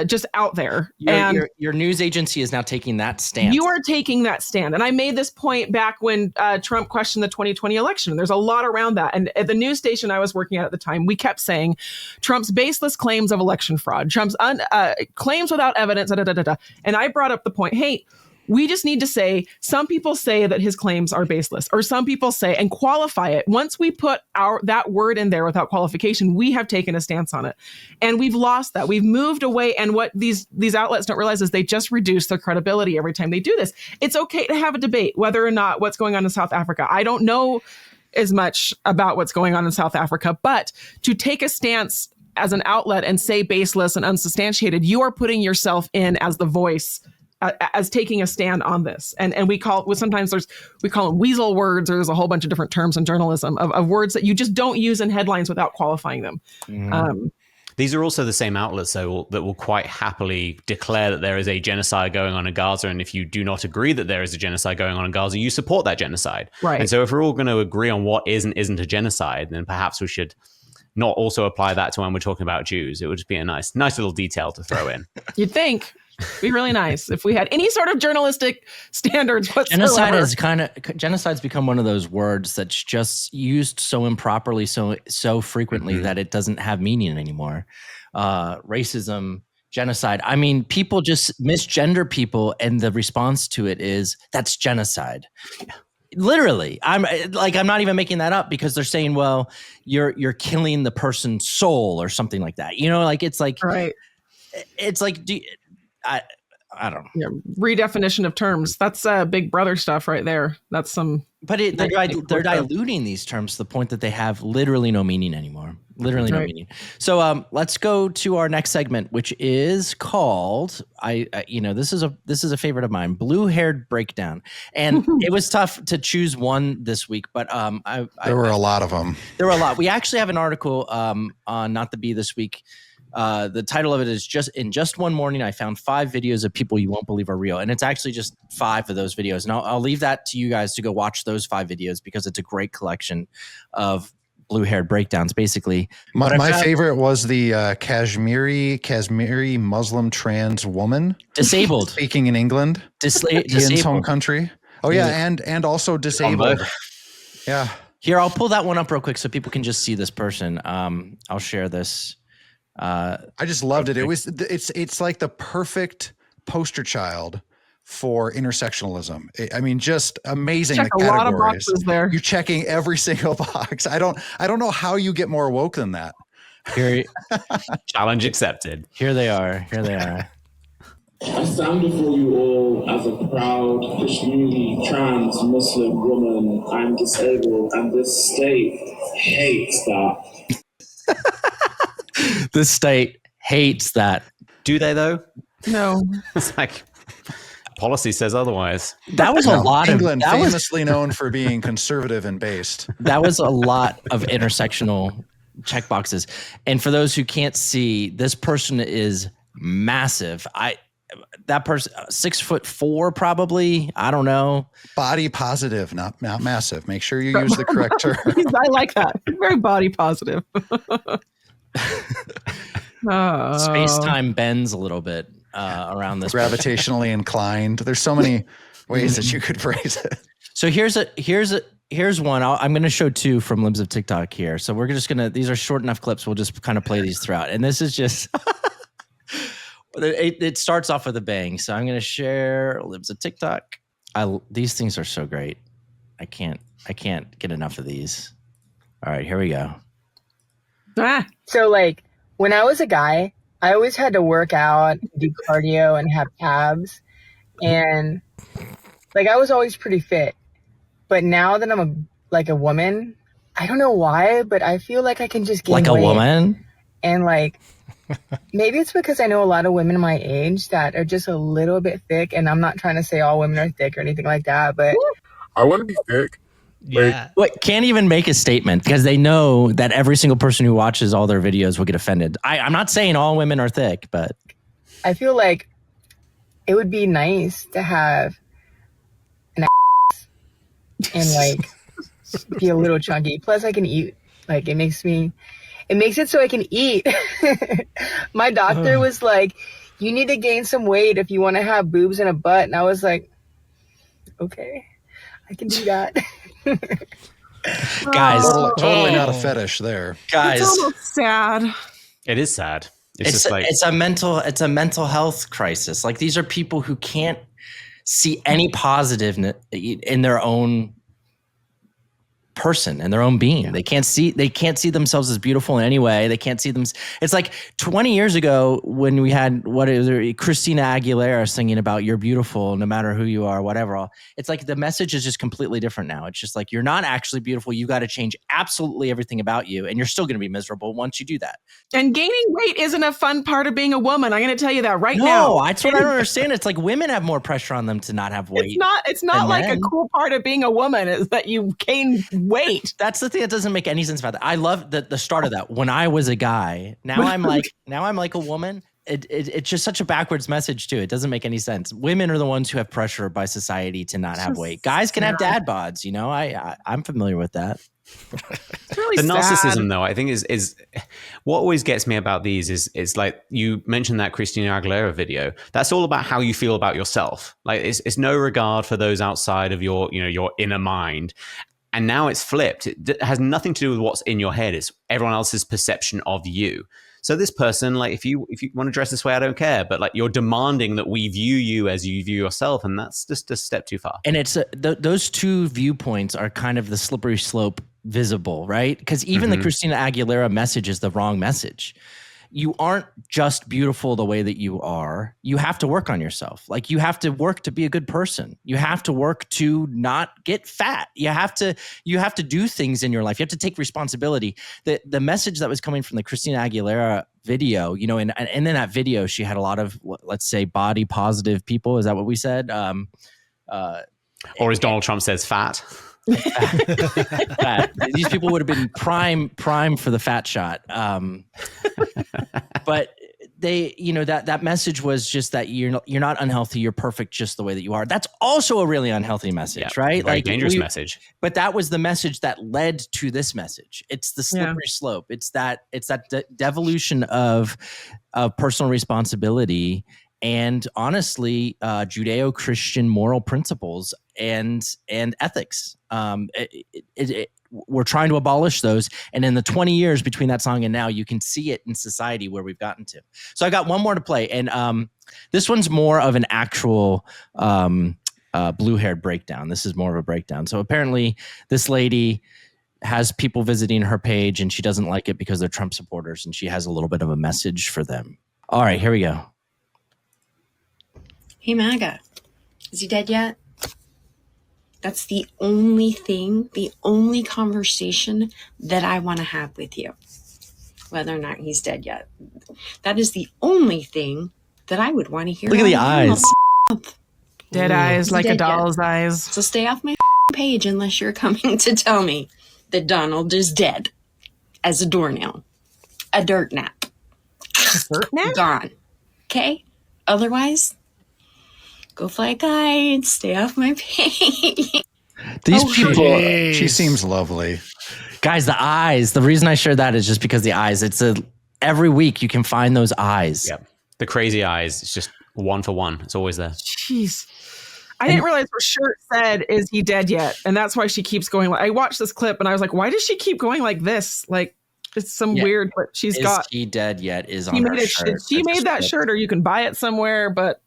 just out there, your news agency is now taking that stance. You are taking that stand. And I made this point back when Trump questioned the 2020 election. There's a lot around that. And at the news station I was working at the time, we kept saying Trump's baseless claims of election fraud, Trump's claims without evidence, And I brought up the point, hey, we just need to say, some people say that his claims are baseless, or some people say, and qualify it. Once we put that word in there without qualification, we have taken a stance on it. And we've lost that. We've moved away. And what these outlets don't realize is they just reduce their credibility every time they do this. It's okay to have a debate whether or not what's going on in South Africa. I don't know as much about what's going on in South Africa, but to take a stance as an outlet and say baseless and unsubstantiated, you are putting yourself in as the voice, as taking a stand on this. And we call them weasel words, or there's a whole bunch of different terms in journalism of words that you just don't use in headlines without qualifying them. Mm-hmm. These are also the same outlets, though, that will quite happily declare that there is a genocide going on in Gaza. And if you do not agree that there is a genocide going on in Gaza, you support that genocide. Right. And so if we're all going to agree on what is and isn't a genocide, then perhaps we should not also apply that to when we're talking about Jews. It would just be a nice little detail to throw in. You'd think. Be really nice if we had any sort of journalistic standards whatsoever. Genocide's become one of those words that's just used so improperly, so frequently that it doesn't have meaning anymore. Racism, genocide. I mean, people just misgender people, and the response to it is, that's genocide. Literally, I'm not even making that up, because they're saying, well, you're killing the person's soul or something like that. You know, like it's like, right. It's like, I don't know. Yeah, redefinition of terms. That's Big Brother stuff right there. That's some. But they're diluting these terms to the point that they have literally no meaning anymore. Literally no meaning. So let's go to our next segment, which is called this is a favorite of mine, Blue-Haired Breakdown. And it was tough to choose one this week, but there were a lot of them. There were a lot. We actually have an article on Not the Bee this week. The title of it is just one morning, I found 5 videos of people you won't believe are real. And it's actually just 5 of those videos. And I'll leave that to you guys to go watch those 5 videos, because it's a great collection of blue-haired breakdowns, basically. My favorite was the Kashmiri Muslim trans woman. Disabled. Speaking in England. Ian's home country. Oh, yeah. And also disabled. Yeah. Here, I'll pull that one up real quick so people can just see this person. I'll share this. I just loved it. It's like the perfect poster child for intersectionalism. I mean, just amazing. Check a lot of boxes there. You're checking every single box. I don't know how you get more woke than that. Here, challenge accepted. Here they are. I stand before you all as a proud Kashmiri trans Muslim woman. I'm disabled, and this state hates that. The state hates that. Do they, though? No. It's like, Policy says otherwise. That was a lot England, of famously known for being conservative and based. That was a lot of intersectional checkboxes. And for those who can't see, this person is massive. That person 6'4" probably. I don't know. Body positive, not massive. Make sure you use the correct term. I like that. Very body positive. Space-time bends a little bit around this. Gravitationally inclined. There's so many ways that you could phrase it. So here's one. I'm going to show two from Libs of TikTok here. So we're just going to, these are short enough clips. We'll just kind of play these throughout. And this is just, it starts off with a bang. So I'm going to share Libs of TikTok. These things are so great. I can't get enough of these. All right, here we go. So like when I was a guy, I always had to work out, do cardio, and have abs. And like I was always pretty fit. But now that I'm a woman, I don't know why, but I feel like I can just gain weight. Like a woman? And like maybe it's because I know a lot of women my age that are just a little bit thick. And I'm not trying to say all women are thick or anything like that, but I want to be thick. Yeah. Can't even make a statement because they know that every single person who watches all their videos will get offended. I'm not saying all women are thick, but I feel like it would be nice to have an ass and like be a little chunky. Plus I can eat. Like it makes it so I can eat. My doctor was like, you need to gain some weight if you want to have boobs and a butt. And I was like, okay, I can do that. Guys, totally not a fetish there. Guys, it's almost sad. It is sad. It's just like it's a mental health crisis. Like these are people who can't see any positive in their own person and their own being. Yeah. They can't see themselves as beautiful in any way. They can't see them. It's like 20 years ago when we had Christina Aguilera singing about you're beautiful no matter who you are, whatever. It's like the message is just completely different now. It's just like you're not actually beautiful. You got to change absolutely everything about you, and you're still going to be miserable once you do that. And gaining weight isn't a fun part of being a woman. I'm going to tell you that now. No, that's what I don't understand. It's like women have more pressure on them to not have weight. It's not like a cool part of being a woman is that you gain weight. That's the thing that doesn't make any sense about that. I love the start of that. When I was a guy, now I'm like a woman. It's just such a backwards message too. It doesn't make any sense. Women are the ones who have pressure by society to not have weight. Guys can have dad bods. You know, I'm familiar with that. It's really the sad. narcissism though, I think is what always gets me about these is like you mentioned that Christina Aguilera video. That's all about how you feel about yourself. Like it's no regard for those outside of your inner mind. And now it's flipped. It has nothing to do with what's in your head. It's everyone else's perception of you. So this person, like, if you want to dress this way, I don't care. But like, you're demanding that we view you as you view yourself, and that's just a step too far. And it's those two viewpoints are kind of the slippery slope visible, right? Because even the Christina Aguilera message is the wrong message. You aren't just beautiful the way that you are. You have to work on yourself. Like you have to work to be a good person. You have to work to not get fat. You have to do things in your life. You have to take responsibility. The message that was coming from the Christina Aguilera video, and in that video, she had a lot of, let's say, body positive people. Is that what we said? Or as Donald Trump says, fat. Fat. These people would have been prime for the fat shot. But they, that message was just that you're not unhealthy. You're perfect just the way that you are. That's also a really unhealthy message, right? Very dangerous message. But that was the message that led to this message. It's the slippery slope. It's that devolution of personal responsibility and honestly, Judeo-Christian moral principles and ethics. We're trying to abolish those. And in the 20 years between that song and now, you can see it in society where we've gotten to. So I got one more to play. And this one's more of an actual blue-haired breakdown. This is more of a breakdown. So apparently this lady has people visiting her page and she doesn't like it because they're Trump supporters. And she has a little bit of a message for them. All right, here we go. Hey, MAGA, is he dead yet? That's the only thing, the only conversation that I want to have with you, whether or not he's dead yet. That is the only thing that I would want to hear. Look at the eyes. Dead eyes, like a doll's eyes. So stay off my page unless you're coming to tell me that Donald is dead as a doornail. A dirt nap. Dirt nap? Gone. Okay? Otherwise, go fly kites, stay off my page. These people, she seems lovely. Guys, the eyes. The reason I shared that is just because the eyes. Every week you can find those eyes. Yep. The crazy eyes. It's just one for one. It's always there. Jeez. I didn't realize her shirt said, "Is he dead yet?" And that's why she keeps going. I watched this clip and I was like, why does she keep going like this? Like, it's some weird, but she's got. Is he dead yet? Is on her shirt. She made that shirt, or you can buy it somewhere, but.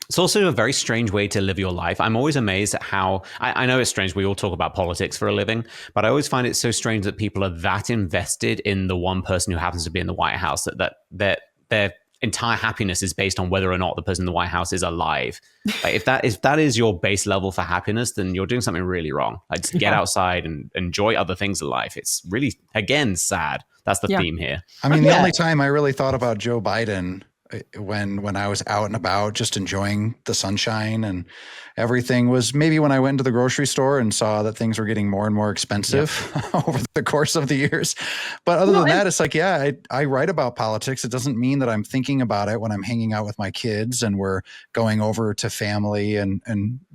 It's also a very strange way to live your life. I'm always amazed at how, I know it's strange, we all talk about politics for a living, but I always find it so strange that people are that invested in the one person who happens to be in the White House, that their entire happiness is based on whether or not the person in the White House is alive. Like if that is your base level for happiness, then you're doing something really wrong. Like just get outside and enjoy other things in life. It's really, again, sad. That's the theme here. I mean, the only time I really thought about Joe Biden when I was out and about just enjoying the sunshine and everything was maybe when I went into the grocery store and saw that things were getting more and more expensive over the course of the years. But other than that, it's like, I write about politics. It doesn't mean that I'm thinking about it when I'm hanging out with my kids and we're going over to family and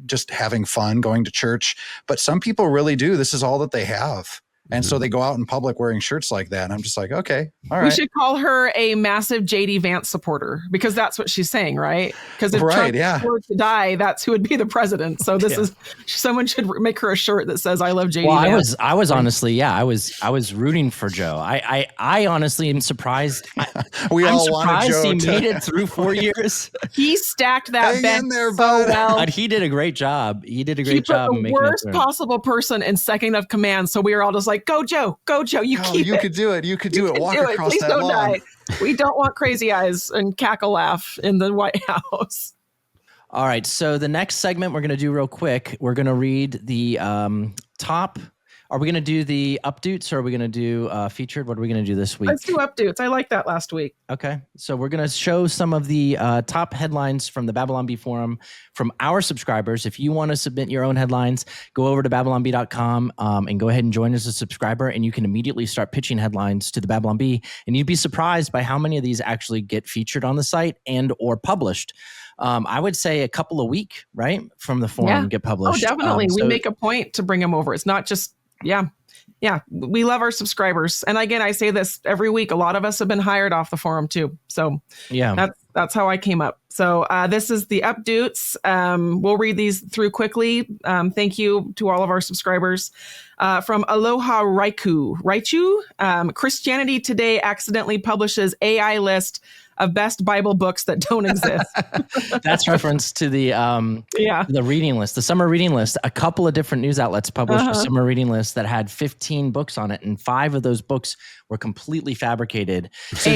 just having fun, going to church. But some people really do. This is all that they have. And so they go out in public wearing shirts like that. And I'm just like, okay, all right. We should call her a massive JD Vance supporter because that's what she's saying, right? Because if Trump were to die, that's who would be the president. So this is, someone should make her a shirt that says, "I love JD Vance." I was honestly, I was rooting for Joe. I honestly am surprised. I'm surprised he made it through 4 years. He stacked that bench so well. But he did a great job. He did a great job. He put the worst possible person in second of command. So we were all just like, go Joe, you keep it. You could do it. You could do it. Walk across Please that don't lawn. die. We don't want crazy eyes and cackle laugh in the White House. All right. So the next segment we're going to do real quick. We're going to read the top. Are we going to do the updates or are we going to do featured? What are we going to do this week? Let's do updates. I like that last week. Okay. So we're going to show some of the top headlines from the Babylon Bee forum from our subscribers. If you want to submit your own headlines, go over to babylonbee.com and go ahead and join as a subscriber, and you can immediately start pitching headlines to the Babylon Bee. And you'd be surprised by how many of these actually get featured on the site and or published. I would say a couple a week, right? From the forum get published. Oh, definitely. We make a point to bring them over. It's not just, we love our subscribers. And again, I say this every week. A lot of us have been hired off the forum too. So that's how I came up. So this is the updates. We'll read these through quickly. Thank you to all of our subscribers. From Aloha Raichu, Christianity Today accidentally publishes AI list of best Bible books that don't exist. That's reference to the reading list, the summer reading list. A couple of different news outlets published a summer reading list that had 15 books on it, and 5 of those books were completely fabricated. So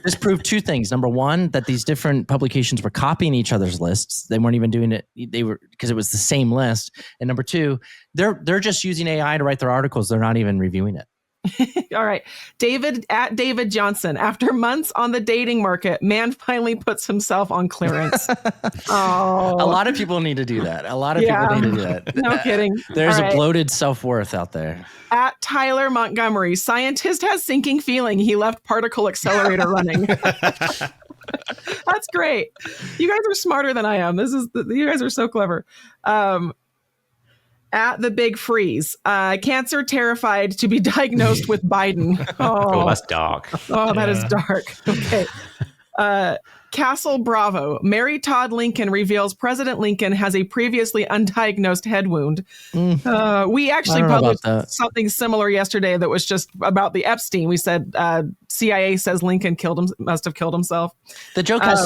this proved 2 things. Number one, that these different publications were copying each other's lists. They weren't even doing it. They were, because it was the same list. And number 2, they're just using AI to write their articles. They're not even reviewing it. All right. David Johnson. After months on the dating market, man finally puts himself on clearance. A lot of people need to do that. People need to do that. No kidding. There's a bloated self-worth out there. At Tyler Montgomery, scientist has sinking feeling he left particle accelerator running. That's great. You guys are smarter than I am. You guys are so clever. At the Big Freeze, cancer terrified to be diagnosed with Biden. Oh, that's dark. Oh, that is dark. Okay. Castle Bravo. Mary Todd Lincoln reveals President Lincoln has a previously undiagnosed head wound. We actually published something similar yesterday that was just about the Epstein. We said CIA says Lincoln must have killed himself. The joke has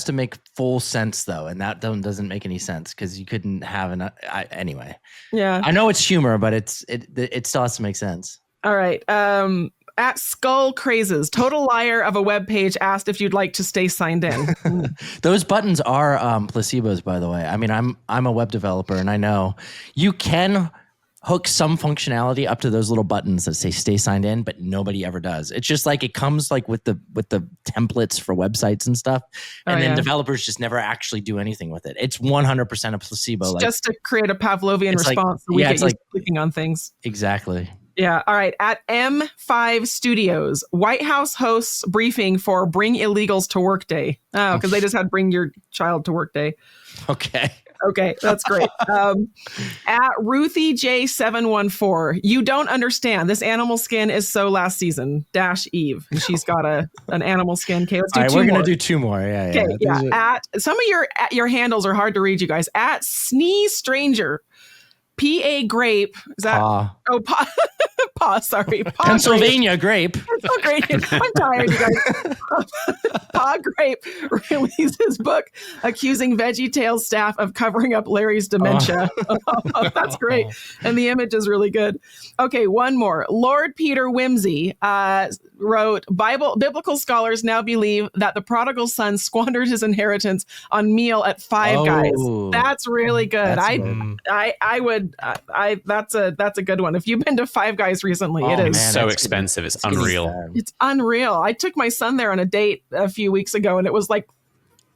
to make full sense though, and that doesn't make any sense because you couldn't have anyway. Yeah, I know it's humor, but it still has to make sense. All right. At Skull Crazes, total liar of a web page asked if you'd like to stay signed in. Those buttons are placebos, by the way. I mean, I'm a web developer, and I know you can hook some functionality up to those little buttons that say stay signed in, but nobody ever does. It's just like it comes like with the templates for websites and stuff. And then developers just never actually do anything with it. It's 100% a placebo. It's just to create a Pavlovian response. So we get used to clicking on things. Exactly. Yeah. All right. At M5 Studios, White House hosts briefing for Bring Illegals to Work Day. Oh, because they just had Bring Your Child to Work Day. Okay, that's great. At Ruthie J714, you don't understand. This animal skin is so last season. Eve, and she's got an animal skin. Okay, let's do two more. We're gonna do two more. Okay, yeah. At some of your handles are hard to read, you guys. At Snee Stranger, PA Grape. Is that? Sorry. Pennsylvania Grape. I'm tired, you guys. Pa Grape releases book accusing VeggieTales staff of covering up Larry's dementia. That's great. And the image is really good. Okay, one more. Lord Peter Whimsy wrote, biblical scholars now believe that the prodigal son squandered his inheritance on meal at Five Guys. That's really good. That's a good one. If you've been to Five Guys recently, it is so expensive. It's unreal. It's unreal. I took my son there on a date a few weeks ago, and it was like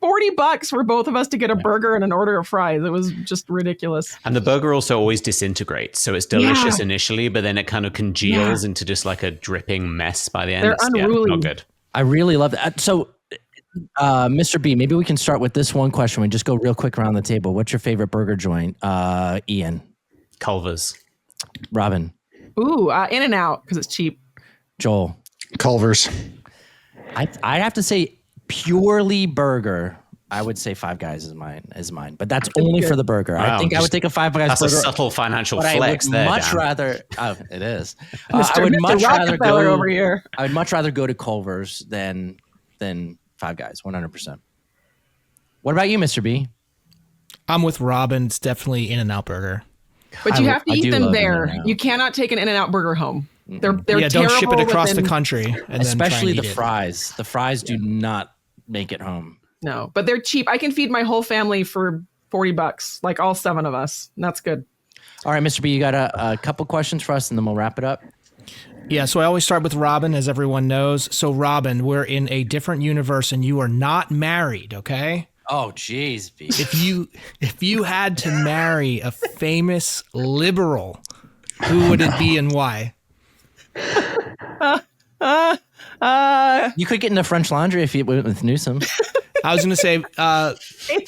$40 for both of us to get a burger and an order of fries. It was just ridiculous. And the burger also always disintegrtes. So it's delicious initially, but then it kind of congeals into just like a dripping mess by the end. They're unruly. Not good. I really love that. So, Mr. B, maybe we can start with this one question. We just go real quick around the table. What's your favorite burger joint? Ian. Culver's. Robin. Ooh, In-N-Out because it's cheap. Joel. Culver's. I'd have to say purely burger. I would say Five Guys is mine, but that's only for the burger. Wow, I think I would take a Five Guys that's burger. That's a subtle financial but flex there. I would much rather. Oh, it is. I Mr. would much rather go over here. I would much rather go to Culver's than Five Guys. 100%. What about you, Mr. B? I'm with Robin. It's definitely In-N-Out burger. But you have to eat them there. You cannot take an In-N-Out burger home. They're don't ship it across the country. And especially then the fries. The fries do not make it home. No, but they're cheap. I can feed my whole family for $40, like all 7 of us. And that's good. All right, Mr. B, you got a couple questions for us, and then we'll wrap it up. Yeah, so I always start with Robin, as everyone knows. So, Robin, we're in a different universe, and you are not married, okay? Oh, geez, B. If you had to marry a famous liberal, who would it be and why? You could get into French Laundry if you went with Newsom. I was going to say,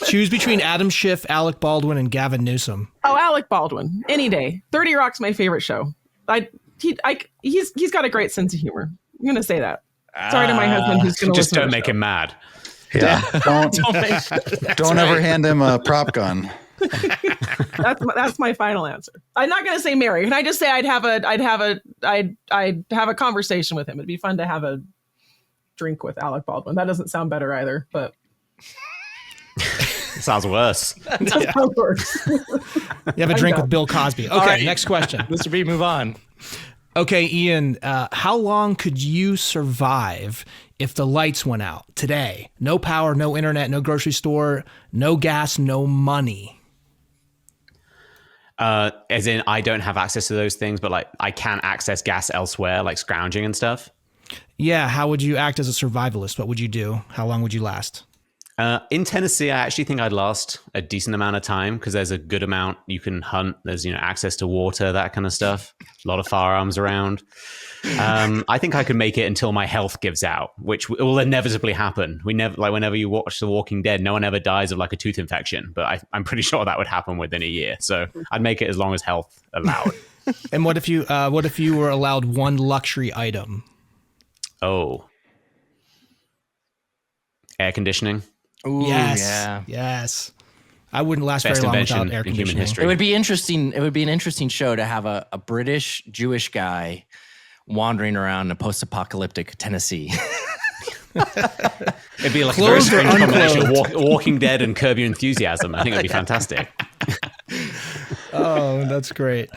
choose between Adam Schiff, Alec Baldwin, and Gavin Newsom. Oh, Alec Baldwin, any day. 30 Rock's my favorite show. He's got a great sense of humor. I'm going to say that. Sorry to my husband who's going to just don't make him mad. Yeah, don't ever hand him a prop gun. That's my final answer. I'm not going to say marry. Can I just say I'd have a conversation with him? It'd be fun to have a drink with Alec Baldwin. That doesn't sound better either, but it sounds worse. Sounds worse. You have a drink with Bill Cosby. Okay, right. Next question. Mr. B, move on. Okay, Ian, how long could you survive if the lights went out today? No power, no internet, no grocery store, no gas, no money. As in, I don't have access to those things, but like I can access gas elsewhere, like scrounging and stuff. Yeah, how would you act as a survivalist? What would you do? How long would you last? In Tennessee, I actually think I'd last a decent amount of time because there's a good amount you can hunt. There's access to water, that kind of stuff. A lot of firearms around. I think I could make it until my health gives out, which will inevitably happen. Whenever you watch The Walking Dead, no one ever dies of like a tooth infection, but I'm pretty sure that would happen within a year. So I'd make it as long as health allowed. And what if you were allowed one luxury item? Oh, air conditioning. Ooh, yes, yeah. Yes. I wouldn't last Best very long invention without air in human conditioning. history. It would be interesting. It would be an interesting show to have a British Jewish guy wandering around a post-apocalyptic Tennessee. It'd be like a very strange combination of Walking Dead and Curb Your Enthusiasm. I think it'd be fantastic. Oh, that's great.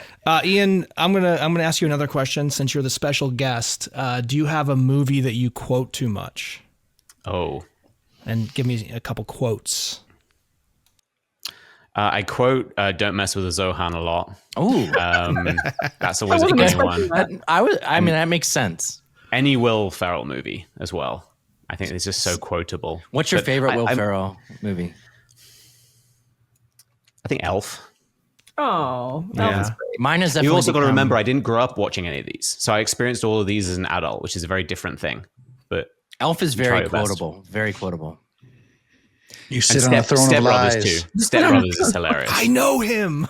Ian, I'm gonna ask you another question since you're the special guest. Do you have a movie that you quote too much? Oh. And give me a couple quotes. I quote, "Don't mess with a Zohan" a lot. Oh, that's always a good one. I mean, that makes sense. Any Will Ferrell movie as well. I think it's just so quotable. What's your favorite Will Ferrell movie? I think Elf. Oh, Elf is great. Mine is definitely. You also got to remember, I didn't grow up watching any of these, so I experienced all of these as an adult, which is a very different thing. But Elf is very quotable. Very quotable. You sit on a throne of lies. Step Brothers too. Step Brothers is hilarious. I know him.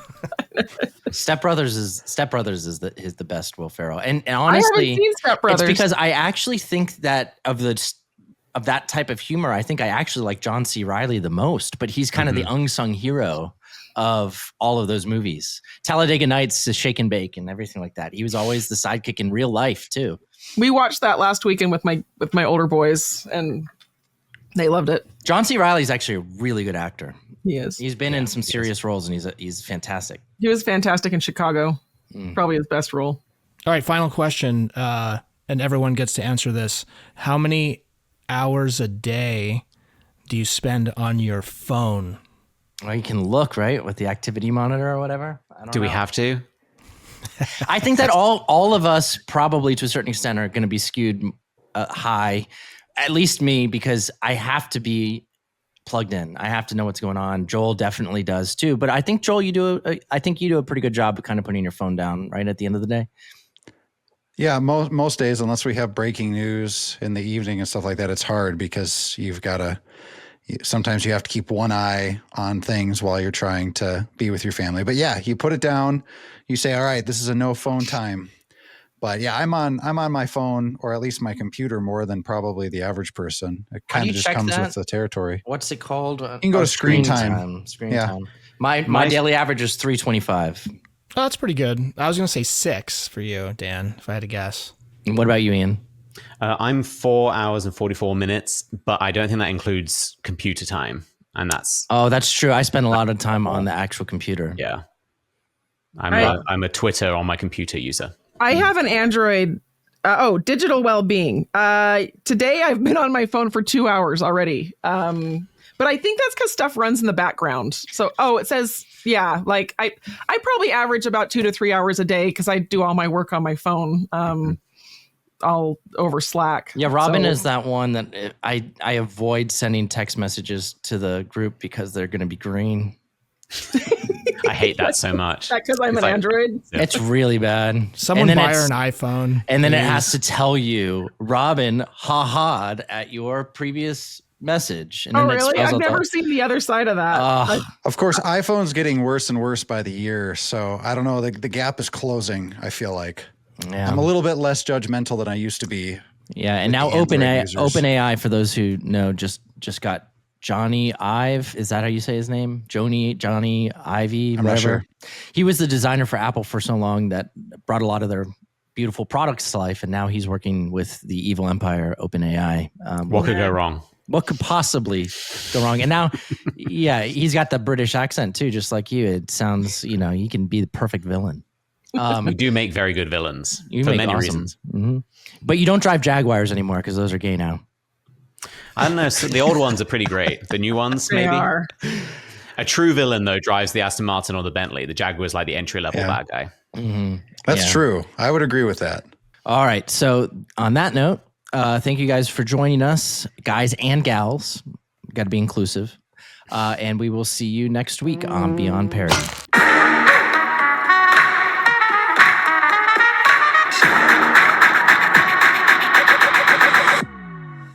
Step Brothers is the best Will Ferrell, and honestly, I haven't seen Step Brothers. It's because I actually think that of that type of humor, I think I actually like John C. Reilly the most, but he's kind of the unsung hero of all of those movies. Talladega Nights, Shake and Bake, and everything like that. He was always the sidekick in real life too. We watched that last weekend with my older boys, and they loved it. John C. Reilly is actually a really good actor. He is. He's been in some serious roles, and he's fantastic. He was fantastic in Chicago. Probably his best role. All right, final question, and everyone gets to answer this. How many hours a day do you spend on your phone? Well, you can look, right, with the activity monitor or whatever. Do we have to? I think that all of us probably to a certain extent are going to be skewed high, at least me, because I have to be plugged in. I have to know what's going on. Joel definitely does too. But I think, Joel, you do a pretty good job of kind of putting your phone down right at the end of the day. Yeah, most days, unless we have breaking news in the evening and stuff like that, it's hard because sometimes you have to keep one eye on things while you're trying to be with your family. But yeah, you put it down, you say, all right, this is a no phone time. But yeah, I'm on my phone, or at least my computer, more than probably the average person. It kind of just comes with the territory. What's it called? You can go to screen time. Screen time. My daily average is 325. Oh, that's pretty good. I was going to say 6 for you, Dan, if I had to guess. And what about you, Ian? I'm 4 hours and 44 minutes, but I don't think that includes computer time. And that's... Oh, that's true. I spend a lot of time on the actual computer. Yeah. I'm a Twitter on my computer user. I have an Android. Digital well-being. Today I've been on my phone for 2 hours already. But I think that's because stuff runs in the background. So, it says, yeah, like I probably average about 2 to 3 hours a day because I do all my work on my phone. All over Slack. Yeah, Robin is that one that I avoid sending text messages to the group because they're going to be green. I hate that so much. Because I'm an Android? It's really bad. Someone buy her an iPhone. And then it has to tell you, Robin, ha-ha'd at your previous message. And then really? I've never seen the other side of that. Of course, iPhone's getting worse and worse by the year. So I don't know. The gap is closing, I feel like. Yeah. I'm a little bit less judgmental than I used to be. Yeah, and now OpenAI, for those who know, just got Johnny Ive. Is that how you say his name? Johnny Ivey, whatever. Not sure. He was the designer for Apple for so long that brought a lot of their beautiful products to life, and now he's working with the evil empire, OpenAI. What could go wrong? What could possibly go wrong? And now, yeah, he's got the British accent too, just like you. It sounds, he can be the perfect villain. We do make very good villains for many reasons. Mm-hmm. But you don't drive Jaguars anymore because those are gay now. I don't know. So the old ones are pretty great. The new ones, maybe. They are. A true villain, though, drives the Aston Martin or the Bentley. The Jaguar is like the entry-level bad guy. Mm-hmm. That's true. I would agree with that. All right. So on that note, thank you guys for joining us, guys and gals. Got to be inclusive. And we will see you next week on Beyond Parody.